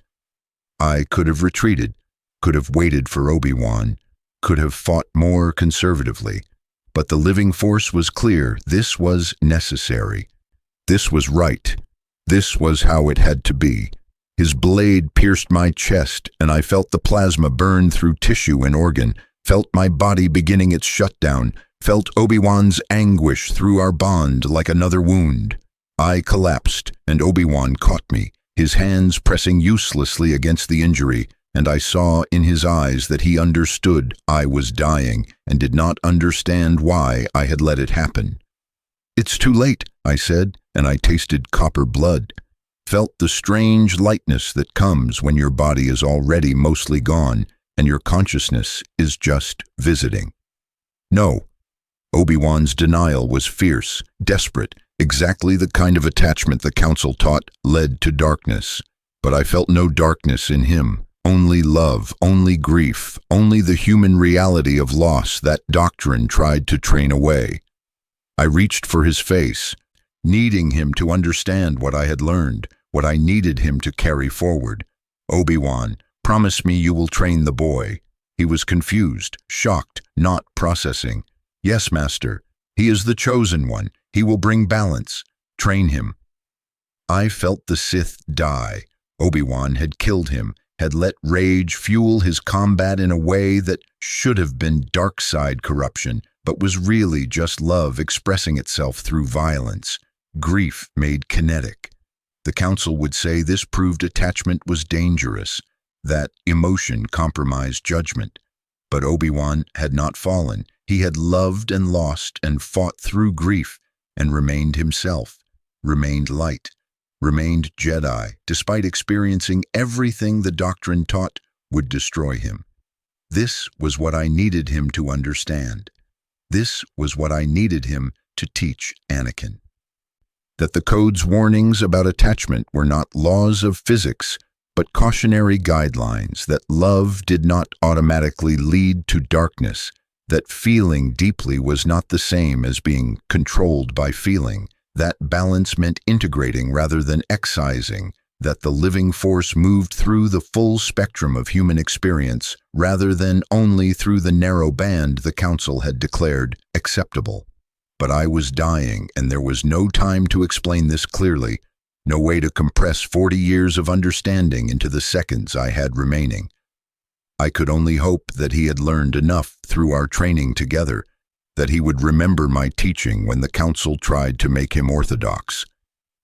I could have retreated, could have waited for Obi-Wan, could have fought more conservatively, but the living force was clear. This was necessary. This was right. This was how it had to be. His blade pierced my chest, and I felt the plasma burn through tissue and organ, felt my body beginning its shutdown, felt Obi-Wan's anguish through our bond like another wound. I collapsed, and Obi-Wan caught me, his hands pressing uselessly against the injury, and I saw in his eyes that he understood I was dying and did not understand why I had let it happen. "It's too late," I said, and I tasted copper blood, felt the strange lightness that comes when your body is already mostly gone and your consciousness is just visiting. No. Obi-Wan's denial was fierce, desperate, exactly the kind of attachment the Council taught led to darkness. But I felt no darkness in him, only love, only grief, only the human reality of loss that doctrine tried to train away. I reached for his face, needing him to understand what I had learned, what I needed him to carry forward. "Obi-Wan, promise me you will train the boy." He was confused, shocked, not processing. "Yes, Master. He is the chosen one. He will bring balance. Train him." I felt the Sith die. Obi-Wan had killed him, had let rage fuel his combat in a way that should have been dark side corruption, but was really just love expressing itself through violence. Grief made kinetic. The Council would say this proved attachment was dangerous, that emotion compromised judgment. But Obi-Wan had not fallen. He had loved and lost and fought through grief and remained himself, remained light, remained Jedi, despite experiencing everything the doctrine taught would destroy him. This was what I needed him to understand. This was what I needed him to teach Anakin. That the Code's warnings about attachment were not laws of physics, but cautionary guidelines that love did not automatically lead to darkness, that feeling deeply was not the same as being controlled by feeling, that balance meant integrating rather than excising, that the living force moved through the full spectrum of human experience rather than only through the narrow band the Council had declared acceptable. But I was dying, and there was no time to explain this clearly, no way to compress 40 years of understanding into the seconds I had remaining. I could only hope that he had learned enough through our training together, that he would remember my teaching when the Council tried to make him orthodox,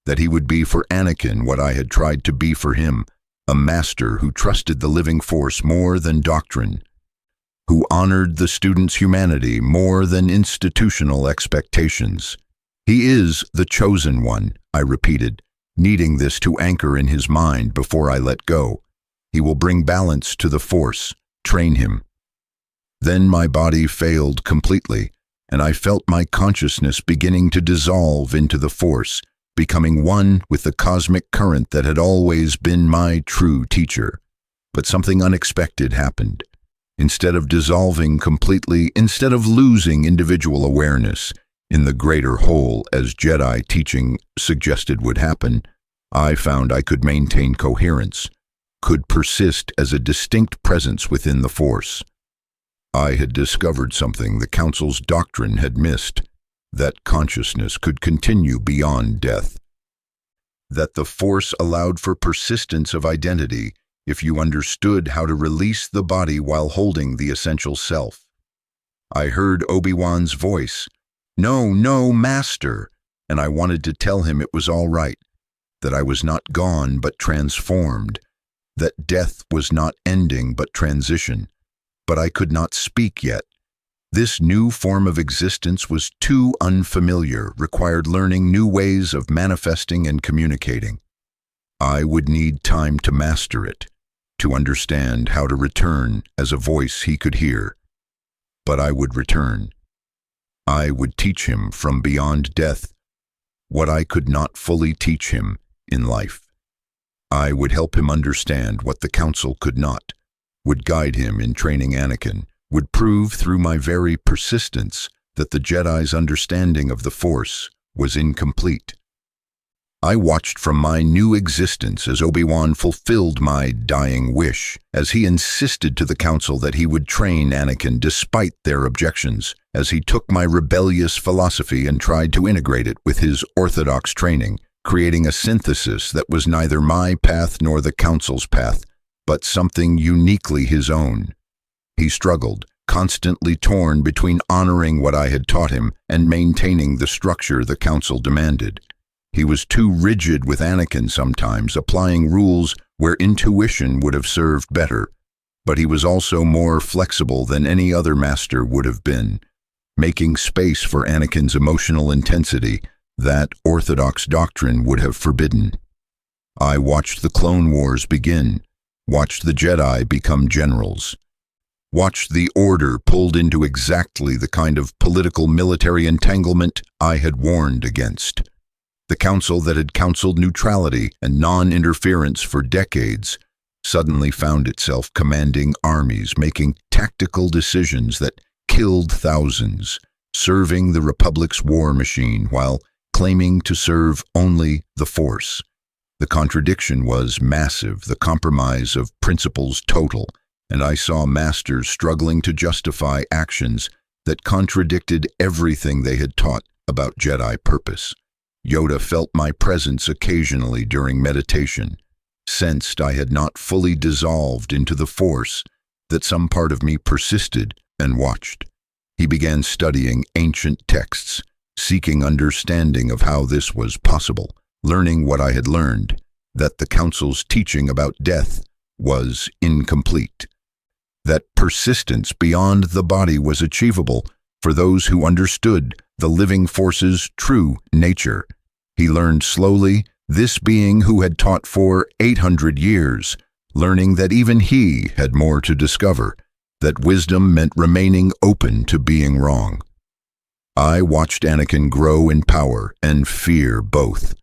that he would be for Anakin what I had tried to be for him, a master who trusted the living force more than doctrine, who honored the student's humanity more than institutional expectations. He is the chosen one, I repeated, needing this to anchor in his mind before I let go. He will bring balance to the force. Train him. Then my body failed completely, and I felt my consciousness beginning to dissolve into the force, becoming one with the cosmic current that had always been my true teacher. But something unexpected happened. Instead of dissolving completely, instead of losing individual awareness in the greater whole as Jedi teaching suggested would happen, I found I could maintain coherence, could persist as a distinct presence within the Force. I had discovered something the Council's doctrine had missed, that consciousness could continue beyond death, that the Force allowed for persistence of identity if you understood how to release the body while holding the essential self. I heard Obi-Wan's voice, "No, no, Master," and I wanted to tell him it was all right, that I was not gone but transformed, that death was not ending but transition, but I could not speak yet. This new form of existence was too unfamiliar, required learning new ways of manifesting and communicating. I would need time to master it, to understand how to return as a voice he could hear. But I would return. I would teach him from beyond death what I could not fully teach him in life. I would help him understand what the Council could not, would guide him in training Anakin, would prove through my very persistence that the Jedi's understanding of the Force was incomplete. I watched from my new existence as Obi-Wan fulfilled my dying wish, as he insisted to the Council that he would train Anakin despite their objections, as he took my rebellious philosophy and tried to integrate it with his orthodox training, creating a synthesis that was neither my path nor the Council's path, but something uniquely his own. He struggled, constantly torn between honoring what I had taught him and maintaining the structure the Council demanded. He was too rigid with Anakin sometimes, applying rules where intuition would have served better, but he was also more flexible than any other master would have been, making space for Anakin's emotional intensity that orthodox doctrine would have forbidden. I watched the Clone Wars begin, watched the Jedi become generals, watched the Order pulled into exactly the kind of political military entanglement I had warned against. The Council that had counseled neutrality and non-interference for decades suddenly found itself commanding armies, making tactical decisions that killed thousands, serving the Republic's war machine while claiming to serve only the Force. The contradiction was massive, the compromise of principles total, and I saw masters struggling to justify actions that contradicted everything they had taught about Jedi purpose. Yoda felt my presence occasionally during meditation, sensed I had not fully dissolved into the Force, that some part of me persisted and watched. He began studying ancient texts, seeking understanding of how this was possible, learning what I had learned, that the Council's teaching about death was incomplete, that persistence beyond the body was achievable for those who understood the living force's true nature. He learned slowly, this being who had taught for 800 years, learning that even he had more to discover, that wisdom meant remaining open to being wrong. I watched Anakin grow in power and fear both.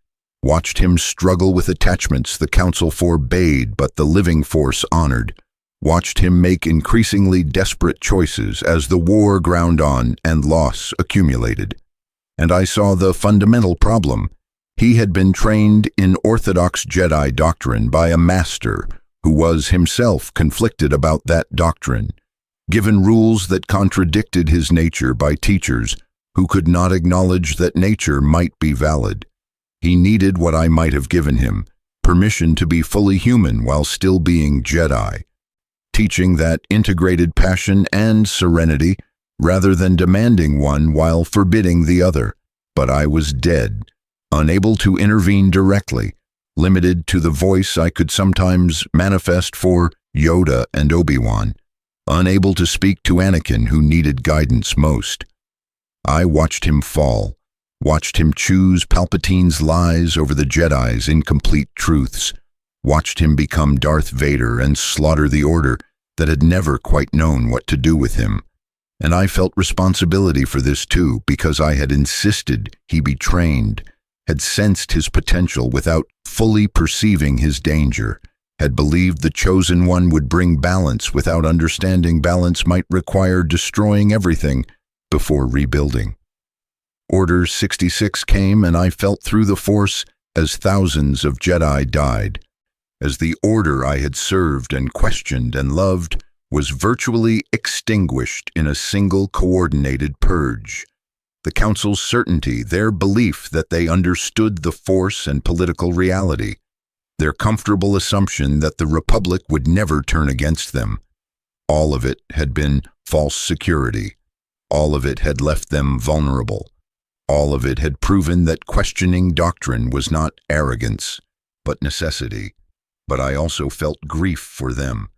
watched him struggle with attachments the Council forbade but the living force honored, watched him make increasingly desperate choices as the war ground on and loss accumulated. And I saw the fundamental problem. He had been trained in orthodox Jedi doctrine by a master who was himself conflicted about that doctrine, given rules that contradicted his nature by teachers who could not acknowledge that nature might be valid. He needed what I might have given him, permission to be fully human while still being Jedi, teaching that integrated passion and serenity rather than demanding one while forbidding the other. But I was dead, unable to intervene directly, limited to the voice I could sometimes manifest for Yoda and Obi-Wan, unable to speak to Anakin who needed guidance most. I watched him fall, watched him choose Palpatine's lies over the Jedi's incomplete truths, watched him become Darth Vader and slaughter the Order that had never quite known what to do with him. And I felt responsibility for this too, because I had insisted he be trained, had sensed his potential without fully perceiving his danger, had believed the chosen one would bring balance without understanding balance might require destroying everything before rebuilding. Order 66 came and I felt through the Force as thousands of Jedi died, as the Order I had served and questioned and loved was virtually extinguished in a single coordinated purge. The Council's certainty, their belief that they understood the Force and political reality, their comfortable assumption that the Republic would never turn against them. All of it had been false security. All of it had left them vulnerable. All of it had proven that questioning doctrine was not arrogance, but necessity. But I also felt grief for them,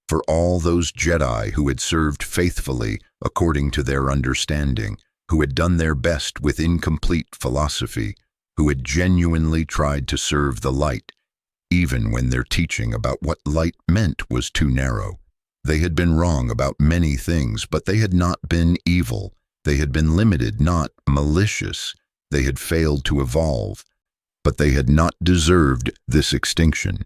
for all those Jedi who had served faithfully according to their understanding, who had done their best with incomplete philosophy, who had genuinely tried to serve the light, even when their teaching about what light meant was too narrow. They had been wrong about many things, but they had not been evil. They had been limited, not malicious. They had failed to evolve, but they had not deserved this extinction.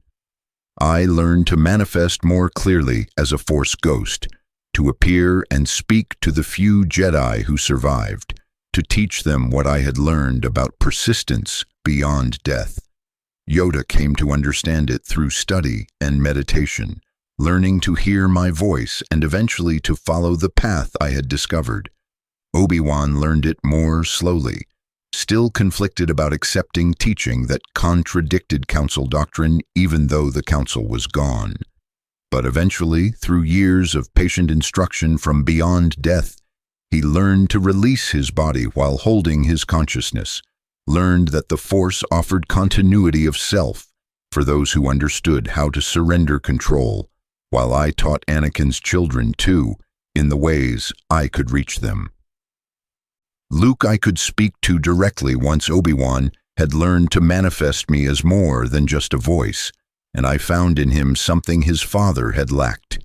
I learned to manifest more clearly as a Force ghost, to appear and speak to the few Jedi who survived, to teach them what I had learned about persistence beyond death. Yoda came to understand it through study and meditation, learning to hear my voice and eventually to follow the path I had discovered. Obi-Wan learned it more slowly, still conflicted about accepting teaching that contradicted Council doctrine even though the Council was gone. But eventually, through years of patient instruction from beyond death, he learned to release his body while holding his consciousness, learned that the Force offered continuity of self for those who understood how to surrender control, while I taught Anakin's children too, in the ways I could reach them. Luke I could speak to directly once Obi-Wan had learned to manifest me as more than just a voice, and I found in him something his father had lacked.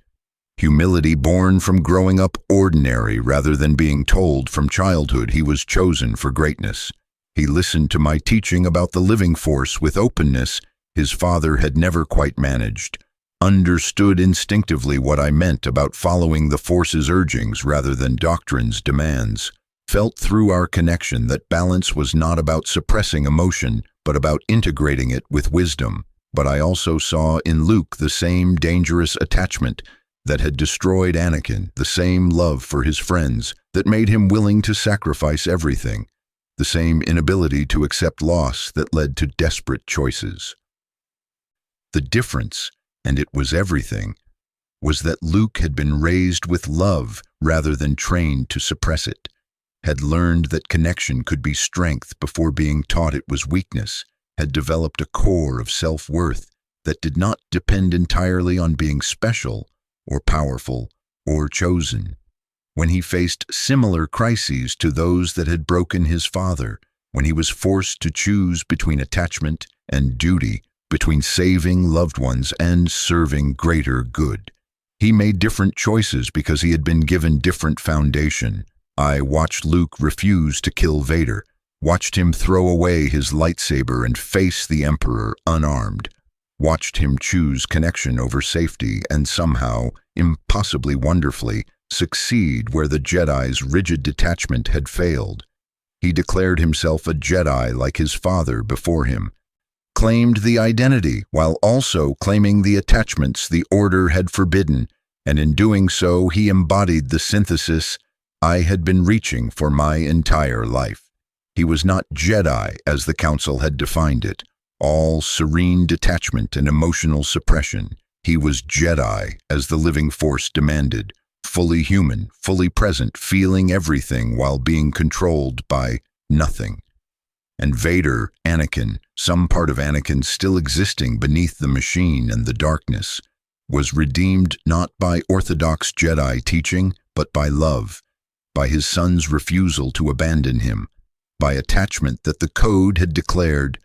Humility born from growing up ordinary rather than being told from childhood he was chosen for greatness. He listened to my teaching about the living Force with openness his father had never quite managed, understood instinctively what I meant about following the Force's urgings rather than doctrine's demands, felt through our connection that balance was not about suppressing emotion, but about integrating it with wisdom. But I also saw in Luke the same dangerous attachment that had destroyed Anakin, the same love for his friends that made him willing to sacrifice everything, the same inability to accept loss that led to desperate choices. The difference, and it was everything, was that Luke had been raised with love rather than trained to suppress it, had learned that connection could be strength before being taught it was weakness, had developed a core of self-worth that did not depend entirely on being special or powerful or chosen. When he faced similar crises to those that had broken his father, when he was forced to choose between attachment and duty, between saving loved ones and serving greater good, he made different choices because he had been given different foundation. I watched Luke refuse to kill Vader, watched him throw away his lightsaber and face the Emperor unarmed, watched him choose connection over safety and somehow, impossibly wonderfully, succeed where the Jedi's rigid detachment had failed. He declared himself a Jedi like his father before him, claimed the identity while also claiming the attachments the Order had forbidden, and in doing so he embodied the synthesis I had been reaching for my entire life. He was not Jedi as the Council had defined it, all serene detachment and emotional suppression. He was Jedi as the living force demanded, fully human, fully present, feeling everything while being controlled by nothing. And Vader, Anakin, some part of Anakin still existing beneath the machine and the darkness, was redeemed not by orthodox Jedi teaching, but by love, by his son's refusal to abandon him, by attachment that the Code had declared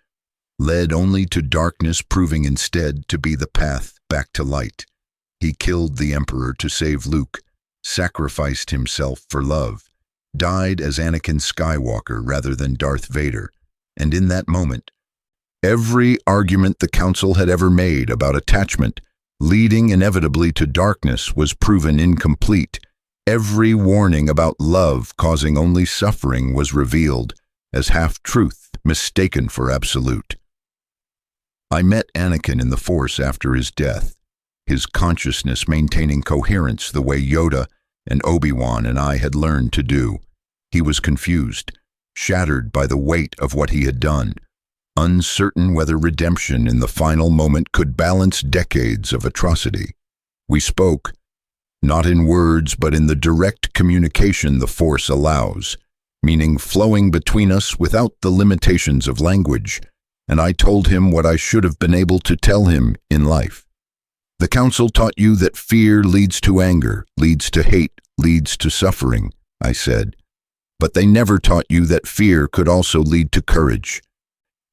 led only to darkness, proving instead to be the path back to light. He killed the Emperor to save Luke, sacrificed himself for love, died as Anakin Skywalker rather than Darth Vader. And in that moment, every argument the Council had ever made about attachment, leading inevitably to darkness, was proven incomplete. Every warning about love causing only suffering was revealed as half-truth, mistaken for absolute. I met Anakin in the Force after his death, his consciousness maintaining coherence the way Yoda and Obi-Wan and I had learned to do. He was confused, shattered by the weight of what he had done, uncertain whether redemption in the final moment could balance decades of atrocity. We spoke, not in words but in the direct communication the Force allows, meaning flowing between us without the limitations of language, and I told him what I should have been able to tell him in life. The Council taught you that fear leads to anger, leads to hate, leads to suffering, I said. But they never taught you that fear could also lead to courage,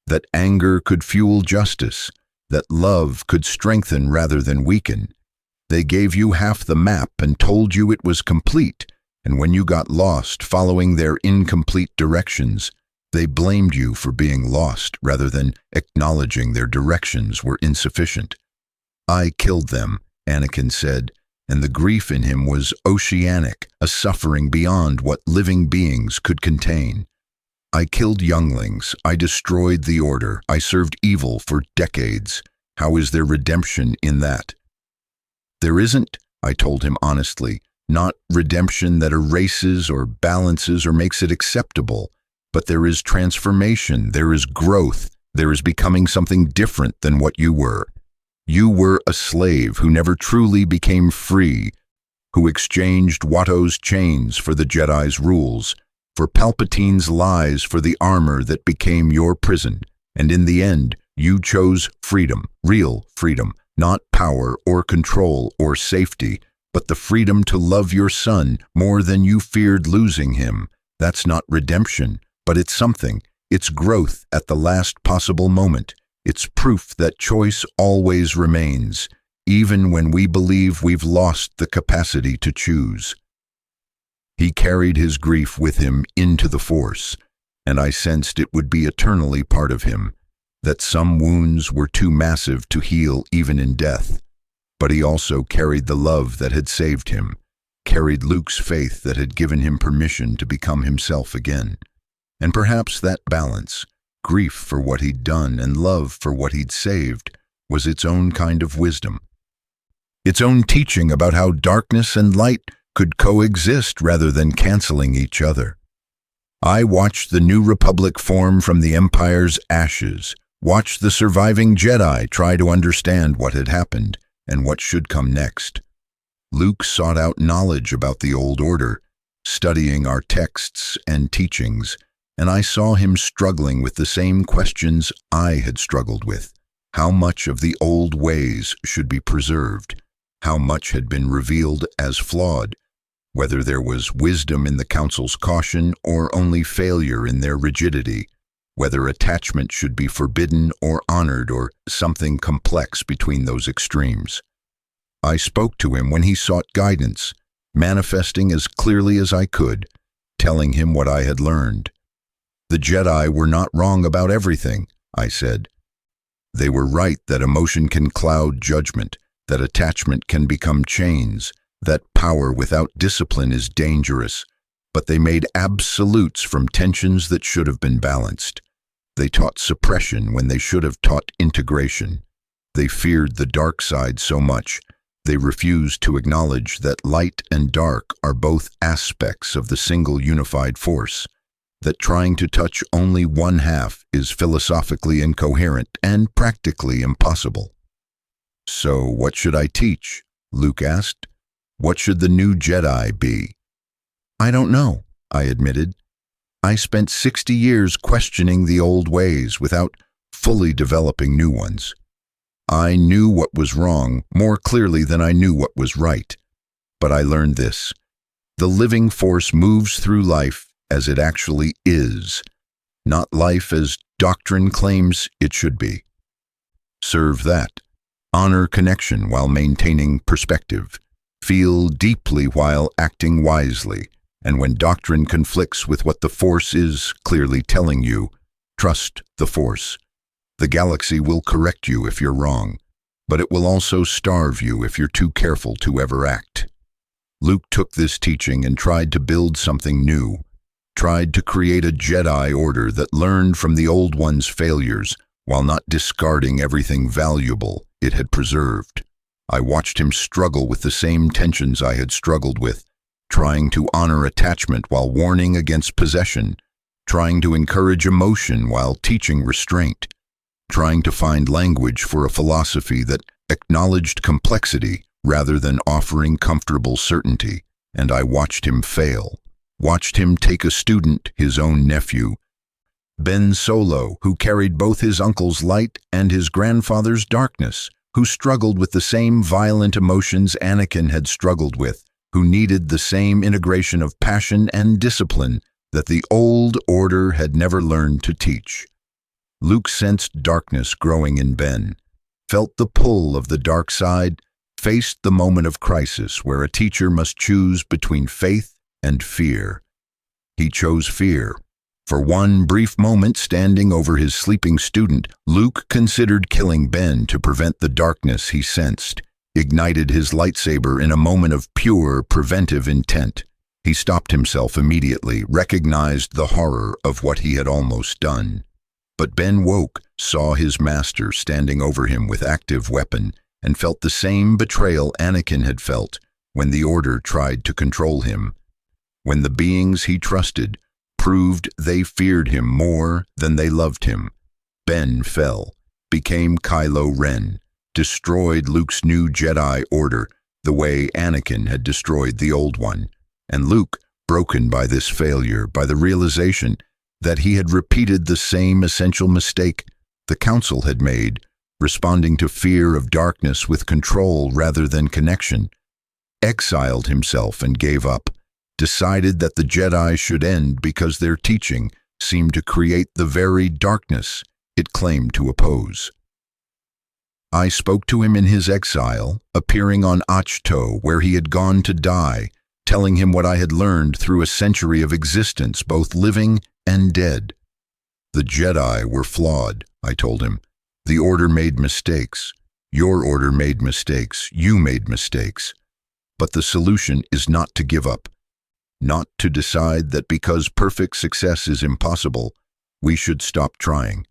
that anger could fuel justice, that love could strengthen rather than weaken. They gave you half the map and told you it was complete, and when you got lost following their incomplete directions, they blamed you for being lost rather than acknowledging their directions were insufficient. I killed them, Anakin said, and the grief in him was oceanic, a suffering beyond what living beings could contain. I killed younglings, I destroyed the Order, I served evil for decades. How is there redemption in that? There isn't, I told him honestly, not redemption that erases or balances or makes it acceptable, but there is transformation, there is growth, there is becoming something different than what you were. You were a slave who never truly became free, who exchanged Watto's chains for the Jedi's rules, for Palpatine's lies for the armor that became your prison, and in the end, you chose freedom, real freedom, not power or control or safety, but the freedom to love your son more than you feared losing him. That's not redemption, but it's something. It's growth at the last possible moment. It's proof that choice always remains, even when we believe we've lost the capacity to choose. He carried his grief with him into the Force, and I sensed it would be eternally part of him, that some wounds were too massive to heal even in death. But he also carried the love that had saved him, carried Luke's faith that had given him permission to become himself again. And perhaps that balance, grief for what he'd done and love for what he'd saved, was its own kind of wisdom. Its own teaching about how darkness and light could coexist rather than canceling each other. I watched the New Republic form from the Empire's ashes, watched the surviving Jedi try to understand what had happened and what should come next. Luke sought out knowledge about the Old Order, studying our texts and teachings, and I saw him struggling with the same questions I had struggled with. How much of the old ways should be preserved? How much had been revealed as flawed? Whether there was wisdom in the Council's caution or only failure in their rigidity? Whether attachment should be forbidden or honored or something complex between those extremes? I spoke to him when he sought guidance, manifesting as clearly as I could, telling him what I had learned. The Jedi were not wrong about everything, I said. They were right that emotion can cloud judgment, that attachment can become chains, that power without discipline is dangerous, but they made absolutes from tensions that should have been balanced. They taught suppression when they should have taught integration. They feared the dark side so much, they refused to acknowledge that light and dark are both aspects of the single unified force, that trying to touch only one half is philosophically incoherent and practically impossible. So what should I teach? Luke asked. What should the new Jedi be? I don't know, I admitted. I spent 60 years questioning the old ways without fully developing new ones. I knew what was wrong more clearly than I knew what was right. But I learned this. The living force moves through life as it actually is, not life as doctrine claims it should be. Serve that. Honor connection while maintaining perspective. Feel deeply while acting wisely. And when doctrine conflicts with what the Force is clearly telling you, trust the Force. The galaxy will correct you if you're wrong, but it will also starve you if you're too careful to ever act. Luke took this teaching and tried to build something new, tried to create a Jedi Order that learned from the old one's failures while not discarding everything valuable it had preserved. I watched him struggle with the same tensions I had struggled with, trying to honor attachment while warning against possession, trying to encourage emotion while teaching restraint, trying to find language for a philosophy that acknowledged complexity rather than offering comfortable certainty, and I watched him fail, watched him take a student, his own nephew, Ben Solo, who carried both his uncle's light and his grandfather's darkness, who struggled with the same violent emotions Anakin had struggled with, who needed the same integration of passion and discipline that the old order had never learned to teach. Luke sensed darkness growing in Ben, felt the pull of the dark side, faced the moment of crisis where a teacher must choose between faith and fear. He chose fear. For one brief moment standing over his sleeping student, Luke considered killing Ben to prevent the darkness he sensed, ignited his lightsaber in a moment of pure preventive intent. He stopped himself immediately, recognized the horror of what he had almost done. But Ben woke, saw his master standing over him with active weapon, and felt the same betrayal Anakin had felt when the Order tried to control him. When the beings he trusted proved they feared him more than they loved him, Ben fell, became Kylo Ren, destroyed Luke's new Jedi Order the way Anakin had destroyed the old one. And Luke, broken by this failure, by the realization that he had repeated the same essential mistake the Council had made, responding to fear of darkness with control rather than connection, exiled himself and gave up, decided that the Jedi should end because their teaching seemed to create the very darkness it claimed to oppose. I spoke to him in his exile, appearing on Ahch-To, where he had gone to die, telling him what I had learned through a century of existence, both living and dead. The Jedi were flawed, I told him. The Order made mistakes. Your Order made mistakes. You made mistakes. But the solution is not to give up, not to decide that because perfect success is impossible, we should stop trying.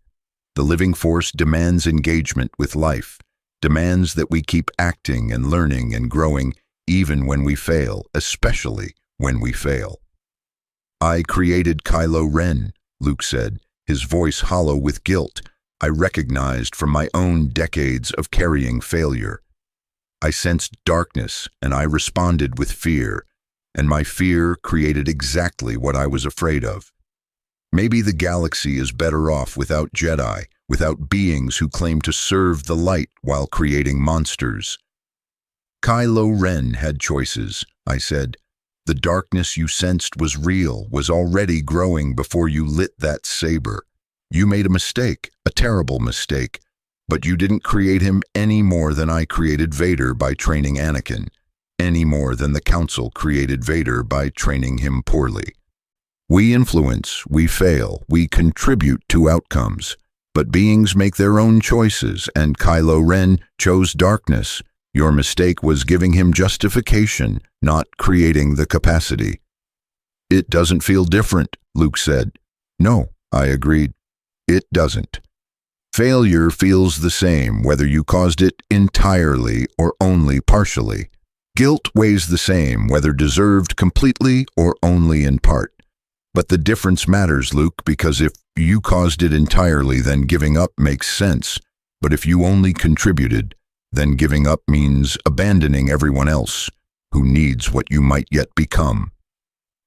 The living force demands engagement with life, demands that we keep acting and learning and growing even when we fail, especially when we fail. I created Kylo Ren, Luke said, his voice hollow with guilt I recognized from my own decades of carrying failure. I sensed darkness and I responded with fear, and my fear created exactly what I was afraid of. Maybe the galaxy is better off without Jedi, without beings who claim to serve the light while creating monsters. Kylo Ren had choices, I said. The darkness you sensed was real, was already growing before you lit that saber. You made a mistake, a terrible mistake, but you didn't create him any more than I created Vader by training Anakin, any more than the Council created Vader by training him poorly. We influence, we fail, we contribute to outcomes. But beings make their own choices, and Kylo Ren chose darkness. Your mistake was giving him justification, not creating the capacity. It doesn't feel different, Luke said. No, I agreed. It doesn't. Failure feels the same whether you caused it entirely or only partially. Guilt weighs the same whether deserved completely or only in part. But the difference matters, Luke, because if you caused it entirely, then giving up makes sense. But if you only contributed, then giving up means abandoning everyone else who needs what you might yet become.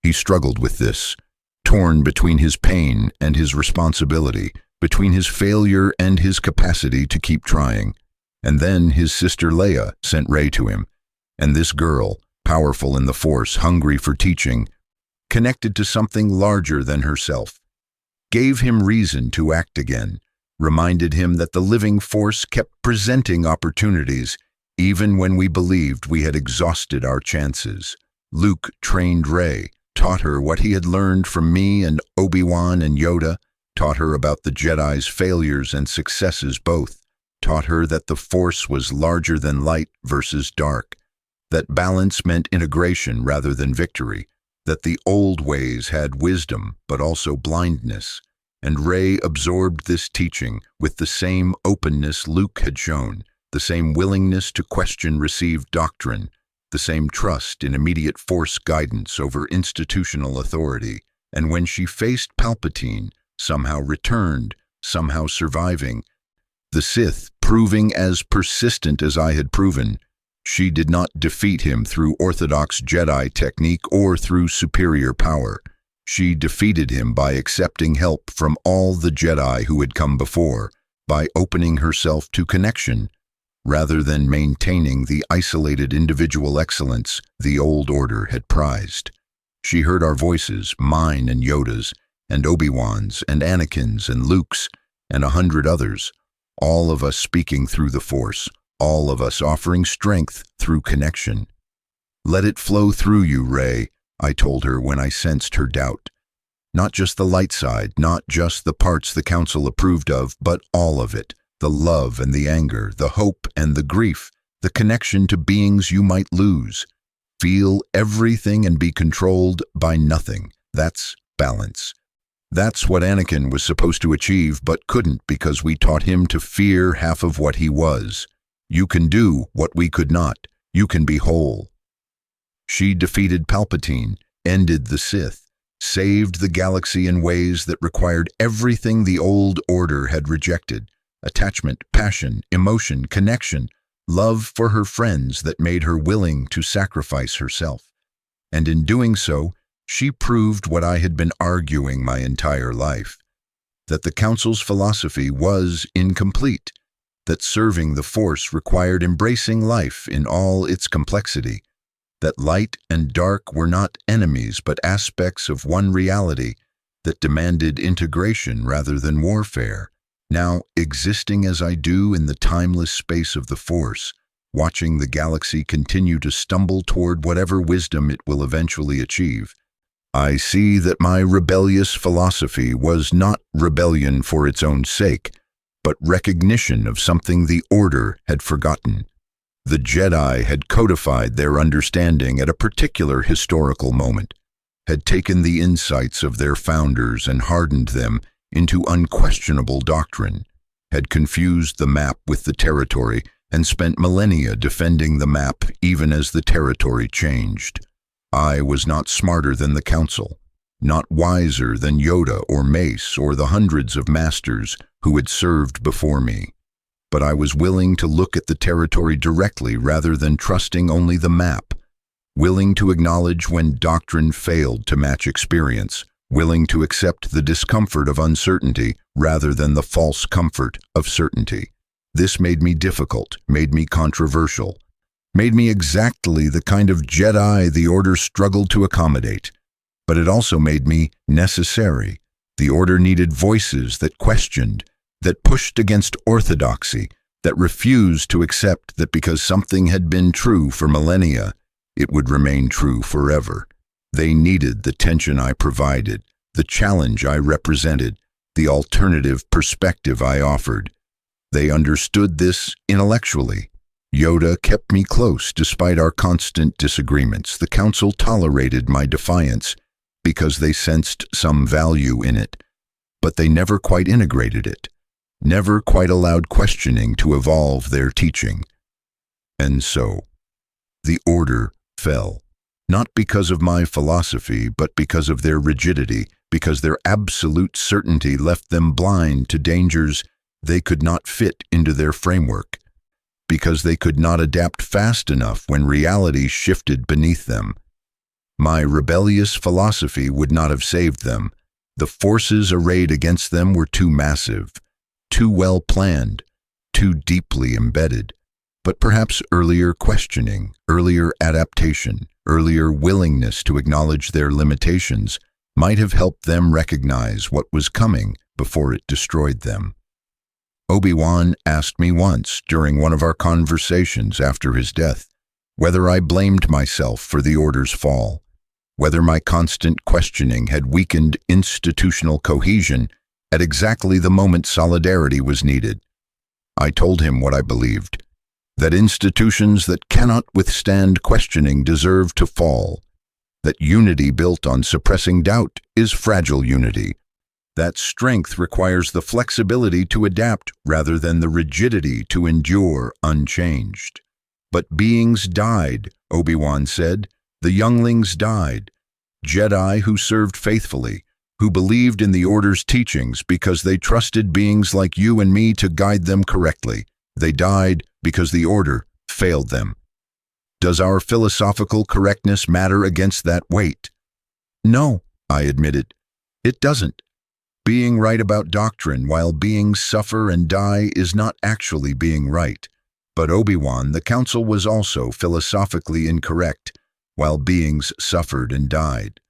He struggled with this, torn between his pain and his responsibility, between his failure and his capacity to keep trying. And then his sister Leia sent Rey to him. And this girl, powerful in the Force, hungry for teaching, connected to something larger than herself, gave him reason to act again, reminded him that the living Force kept presenting opportunities, even when we believed we had exhausted our chances. Luke trained Rey, taught her what he had learned from me and Obi-Wan and Yoda, taught her about the Jedi's failures and successes both, taught her that the Force was larger than light versus dark, that balance meant integration rather than victory, that the old ways had wisdom but also blindness, and Rey absorbed this teaching with the same openness Luke had shown, the same willingness to question received doctrine, the same trust in immediate Force guidance over institutional authority. And when she faced Palpatine, somehow returned, somehow surviving, the Sith proving as persistent as I had proven, she did not defeat him through orthodox Jedi technique or through superior power. She defeated him by accepting help from all the Jedi who had come before, by opening herself to connection, rather than maintaining the isolated individual excellence the old order had prized. She heard our voices, mine and Yoda's, and Obi-Wan's, and Anakin's, and Luke's, and 100 others, all of us speaking through the Force, all of us offering strength through connection. Let it flow through you, Rey, I told her when I sensed her doubt. Not just the light side, not just the parts the Council approved of, but all of it, the love and the anger, the hope and the grief, the connection to beings you might lose. Feel everything and be controlled by nothing. That's balance. That's what Anakin was supposed to achieve but couldn't because we taught him to fear half of what he was. You can do what we could not. You can be whole. She defeated Palpatine, ended the Sith, saved the galaxy in ways that required everything the old order had rejected: attachment, passion, emotion, connection, love for her friends that made her willing to sacrifice herself. And in doing so, she proved what I had been arguing my entire life, that the Council's philosophy was incomplete, that serving the Force required embracing life in all its complexity, that light and dark were not enemies but aspects of one reality that demanded integration rather than warfare. Now, existing as I do in the timeless space of the Force, watching the galaxy continue to stumble toward whatever wisdom it will eventually achieve, I see that my rebellious philosophy was not rebellion for its own sake, but recognition of something the Order had forgotten. The Jedi had codified their understanding at a particular historical moment, had taken the insights of their founders and hardened them into unquestionable doctrine, had confused the map with the territory and spent millennia defending the map even as the territory changed. I was not smarter than the Council, not wiser than Yoda or Mace or the hundreds of masters who had served before me. But I was willing to look at the territory directly rather than trusting only the map, willing to acknowledge when doctrine failed to match experience, willing to accept the discomfort of uncertainty rather than the false comfort of certainty. This made me difficult, made me controversial, made me exactly the kind of Jedi the Order struggled to accommodate. But it also made me necessary. The Order needed voices that questioned, that pushed against orthodoxy, that refused to accept that because something had been true for millennia, it would remain true forever. They needed the tension I provided, the challenge I represented, the alternative perspective I offered. They understood this intellectually. Yoda kept me close despite our constant disagreements. The Council tolerated my defiance because they sensed some value in it, but they never quite integrated it, never quite allowed questioning to evolve their teaching. And so, the Order fell, not because of my philosophy, but because of their rigidity, because their absolute certainty left them blind to dangers they could not fit into their framework, because they could not adapt fast enough when reality shifted beneath them. My rebellious philosophy would not have saved them. The forces arrayed against them were too massive, too well planned, too deeply embedded. But perhaps earlier questioning, earlier adaptation, earlier willingness to acknowledge their limitations might have helped them recognize what was coming before it destroyed them. Obi-Wan asked me once during one of our conversations after his death whether I blamed myself for the Order's fall, whether my constant questioning had weakened institutional cohesion at exactly the moment solidarity was needed. I told him what I believed, that institutions that cannot withstand questioning deserve to fall, that unity built on suppressing doubt is fragile unity, that strength requires the flexibility to adapt rather than the rigidity to endure unchanged. But beings died, Obi-Wan said. The younglings died. Jedi who served faithfully, who believed in the Order's teachings because they trusted beings like you and me to guide them correctly. They died because the Order failed them. Does our philosophical correctness matter against that weight? No, I admitted. It doesn't. Being right about doctrine while beings suffer and die is not actually being right. But Obi-Wan, the Council was also philosophically incorrect while beings suffered and died.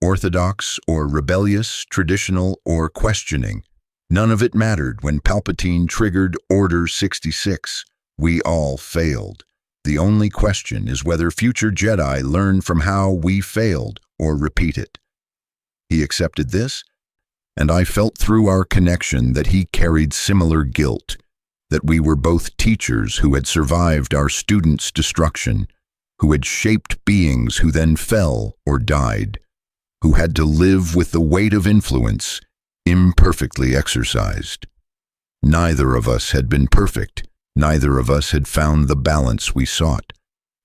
Orthodox or rebellious, traditional or questioning, none of it mattered when Palpatine triggered Order 66. We all failed. The only question is whether future Jedi learn from how we failed or repeat it. He accepted this, and I felt through our connection that he carried similar guilt, that we were both teachers who had survived our students' destruction, who had shaped beings who then fell or died, who had to live with the weight of influence imperfectly exercised. Neither of us had been perfect, neither of us had found the balance we sought,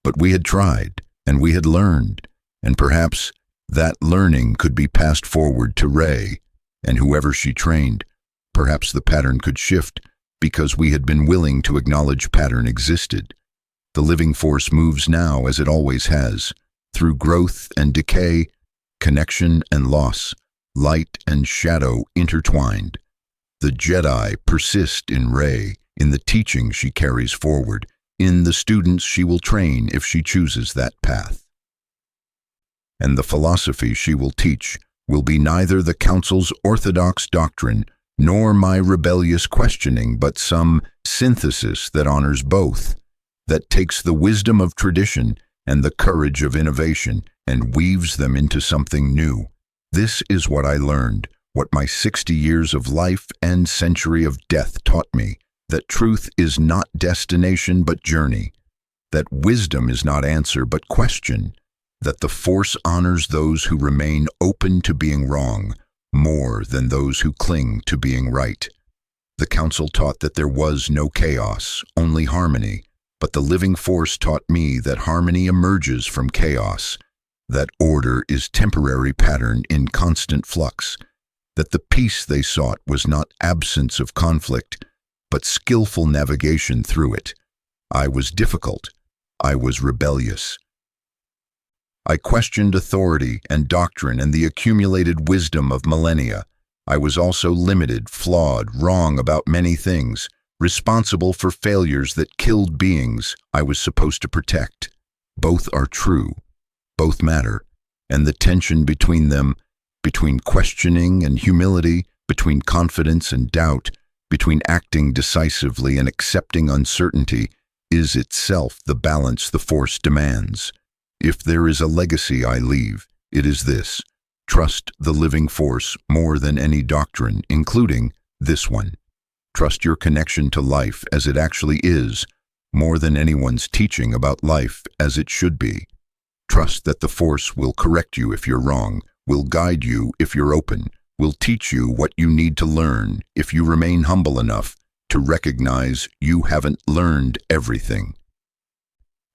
but we had tried, and we had learned, and perhaps that learning could be passed forward to Rey, and whoever she trained. Perhaps the pattern could shift because we had been willing to acknowledge pattern existed. The living force moves now as it always has, through growth and decay, connection and loss, light and shadow intertwined. The Jedi persist in Rey, in the teaching she carries forward, in the students she will train if she chooses that path. And the philosophy she will teach will be neither the Council's orthodox doctrine nor my rebellious questioning, but some synthesis that honors both, that takes the wisdom of tradition and the courage of innovation and weaves them into something new. This is what I learned, what my 60 years of life and century of death taught me, that truth is not destination but journey, that wisdom is not answer but question, that the Force honors those who remain open to being wrong more than those who cling to being right. The Council taught that there was no chaos, only harmony, but the living Force taught me that harmony emerges from chaos, that order is temporary pattern in constant flux, that the peace they sought was not absence of conflict, but skillful navigation through it. I was difficult. I was rebellious. I questioned authority and doctrine and the accumulated wisdom of millennia. I was also limited, flawed, wrong about many things, responsible for failures that killed beings I was supposed to protect. Both are true. Both matter. And the tension between them, between questioning and humility, between confidence and doubt, between acting decisively and accepting uncertainty, is itself the balance the Force demands. If there is a legacy I leave, it is this: Trust the living force more than any doctrine, including this one. Trust your connection to life as it actually is, more than anyone's teaching about life as it should be. Trust that the force will correct you if you're wrong, will guide you if you're open, will teach you what you need to learn if you remain humble enough to recognize you haven't learned everything.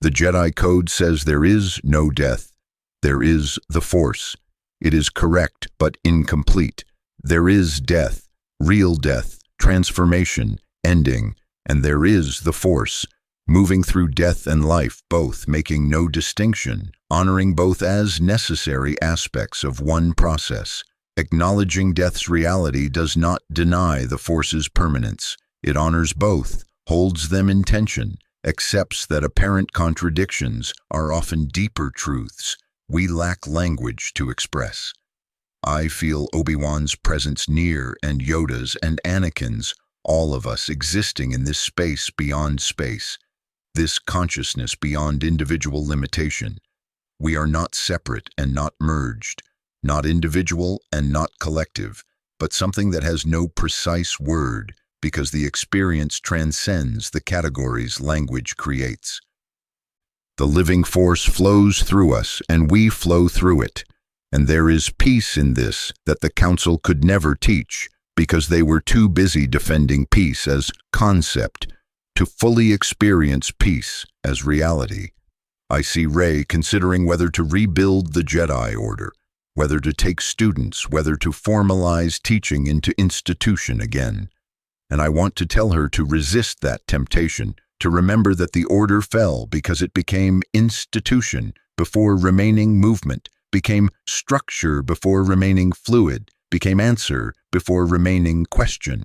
The Jedi Code says there is no death. There is the Force. It is correct but incomplete. There is death, real death, transformation, ending, and there is the Force, moving through death and life, both making no distinction, honoring both as necessary aspects of one process. Acknowledging death's reality does not deny the Force's permanence. It honors both, holds them in tension, accepts that apparent contradictions are often deeper truths we lack language to express. I feel Obi-Wan's presence near, and Yoda's and Anakin's, all of us existing in this space beyond space, this consciousness beyond individual limitation. We are not separate and not merged, not individual and not collective, but something that has no precise word, because the experience transcends the categories language creates. The living force flows through us, and we flow through it. And there is peace in this that the Council could never teach, because they were too busy defending peace as concept to fully experience peace as reality. I see Rey considering whether to rebuild the Jedi Order, whether to take students, whether to formalize teaching into institution again. And I want to tell her to resist that temptation, to remember that the Order fell because it became institution before remaining movement, became structure before remaining fluid, became answer before remaining question.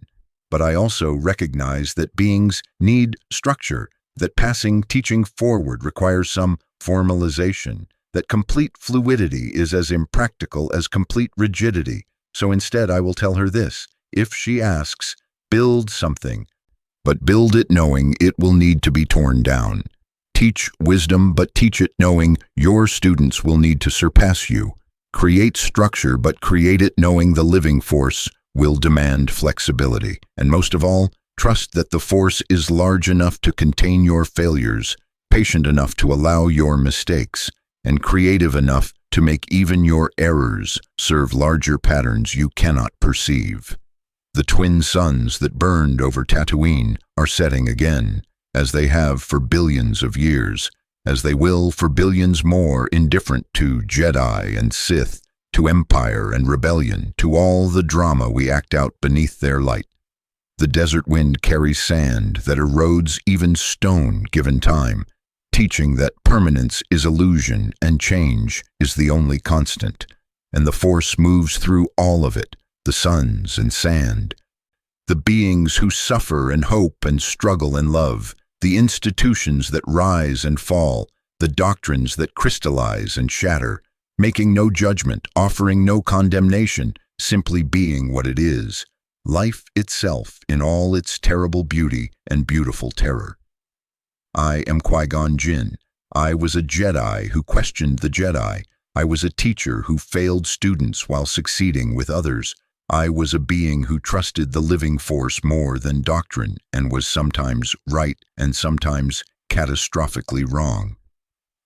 But I also recognize that beings need structure, that passing teaching forward requires some formalization, that complete fluidity is as impractical as complete rigidity. So instead I will tell her this: if she asks, build something, but build it knowing it will need to be torn down. Teach wisdom, but teach it knowing your students will need to surpass you. Create structure, but create it knowing the living force will demand flexibility. And most of all, trust that the force is large enough to contain your failures, patient enough to allow your mistakes, and creative enough to make even your errors serve larger patterns you cannot perceive. The twin suns that burned over Tatooine are setting again, as they have for billions of years, as they will for billions more, indifferent to Jedi and Sith, to Empire and Rebellion, to all the drama we act out beneath their light. The desert wind carries sand that erodes even stone given time, teaching that permanence is illusion and change is the only constant, and the Force moves through all of it, the suns and sand, the beings who suffer and hope and struggle and love, the institutions that rise and fall, the doctrines that crystallize and shatter, making no judgment, offering no condemnation, simply being what it is, life itself in all its terrible beauty and beautiful terror. I am Qui-Gon Jinn. I was a Jedi who questioned the Jedi. I was a teacher who failed students while succeeding with others. I was a being who trusted the living force more than doctrine and was sometimes right and sometimes catastrophically wrong.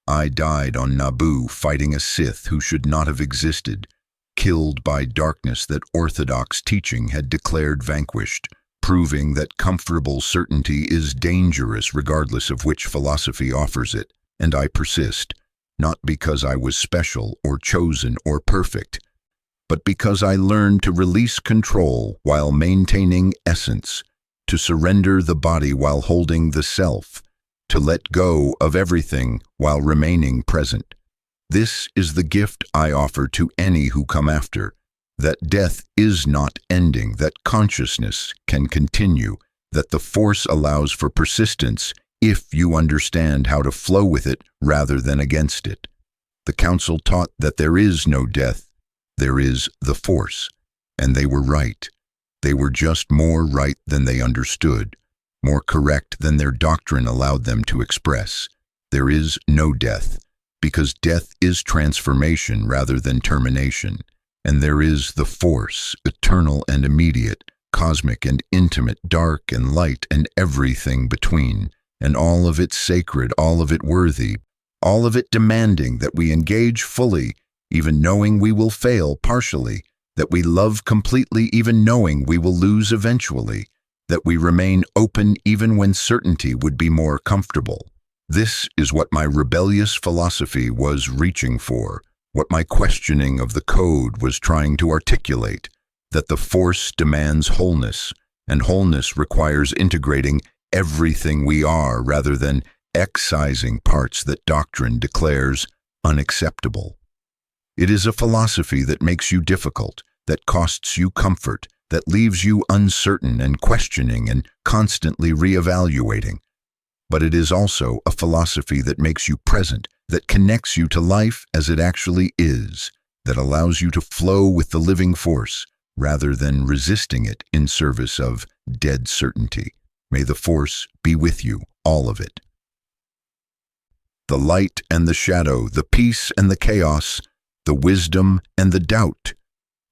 I died on Naboo fighting a Sith who should not have existed, killed by darkness that orthodox teaching had declared vanquished, proving that comfortable certainty is dangerous regardless of which philosophy offers it. And I persist, not because I was special or chosen or perfect, but because I learned to release control while maintaining essence, to surrender the body while holding the self, to let go of everything while remaining present. This is the gift I offer to any who come after, that death is not ending, that consciousness can continue, that the Force allows for persistence if you understand how to flow with it rather than against it. The Council taught that there is no death, there is the Force, and they were right. They were just more right than they understood, more correct than their doctrine allowed them to express. There is no death, because death is transformation rather than termination. And there is the Force, eternal and immediate, cosmic and intimate, dark and light, and everything between, and all of it sacred, all of it worthy, all of it demanding that we engage fully, even knowing we will fail partially, that we love completely even knowing we will lose eventually, that we remain open even when certainty would be more comfortable. This is what my rebellious philosophy was reaching for, what my questioning of the code was trying to articulate, that the Force demands wholeness, and wholeness requires integrating everything we are rather than excising parts that doctrine declares unacceptable. It is a philosophy that makes you difficult, that costs you comfort, that leaves you uncertain and questioning and constantly reevaluating. But it is also a philosophy that makes you present, that connects you to life as it actually is, that allows you to flow with the living Force rather than resisting it in service of dead certainty. May the Force be with you, all of it. The light and the shadow, the peace and the chaos, the wisdom and the doubt.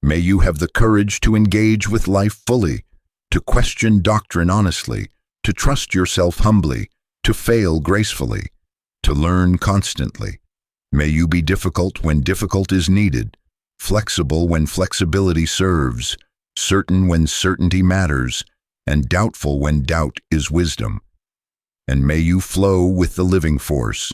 May you have the courage to engage with life fully, to question doctrine honestly, to trust yourself humbly, to fail gracefully, to learn constantly. May you be difficult when difficult is needed, flexible when flexibility serves, certain when certainty matters, and doubtful when doubt is wisdom. And may you flow with the living Force,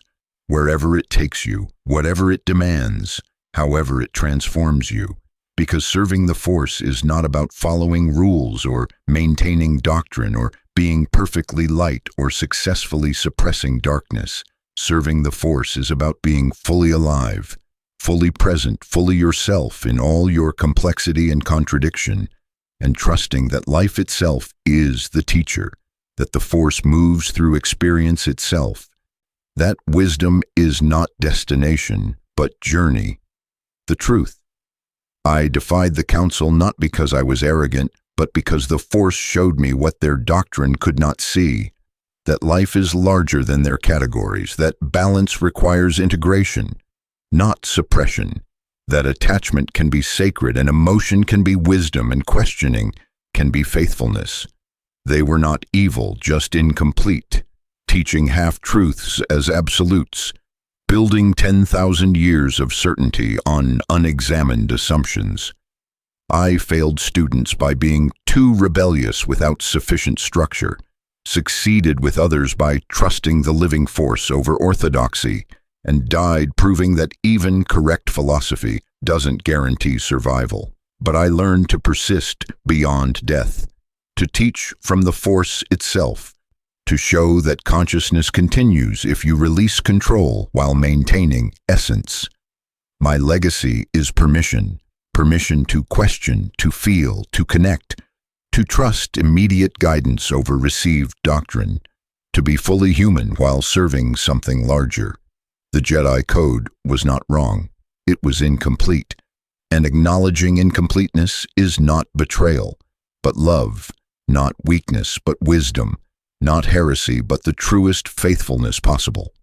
wherever it takes you, whatever it demands, however it transforms you. Because serving the Force is not about following rules or maintaining doctrine or being perfectly light or successfully suppressing darkness. Serving the Force is about being fully alive, fully present, fully yourself in all your complexity and contradiction, and trusting that life itself is the teacher, that the Force moves through experience itself. That wisdom is not destination, but journey. The truth. I defied the council not because I was arrogant, but because the Force showed me what their doctrine could not see, that life is larger than their categories, that balance requires integration, not suppression, that attachment can be sacred and emotion can be wisdom and questioning can be faithfulness. They were not evil, just incomplete, teaching half-truths as absolutes, building 10,000 years of certainty on unexamined assumptions. I failed students by being too rebellious without sufficient structure, succeeded with others by trusting the living Force over orthodoxy, and died proving that even correct philosophy doesn't guarantee survival. But I learned to persist beyond death, to teach from the Force itself, to show that consciousness continues if you release control while maintaining essence. My legacy is permission, permission to question, to feel, to connect, to trust immediate guidance over received doctrine, to be fully human while serving something larger. The Jedi Code was not wrong, it was incomplete, and acknowledging incompleteness is not betrayal, but love, not weakness, but wisdom, not heresy, but the truest faithfulness possible.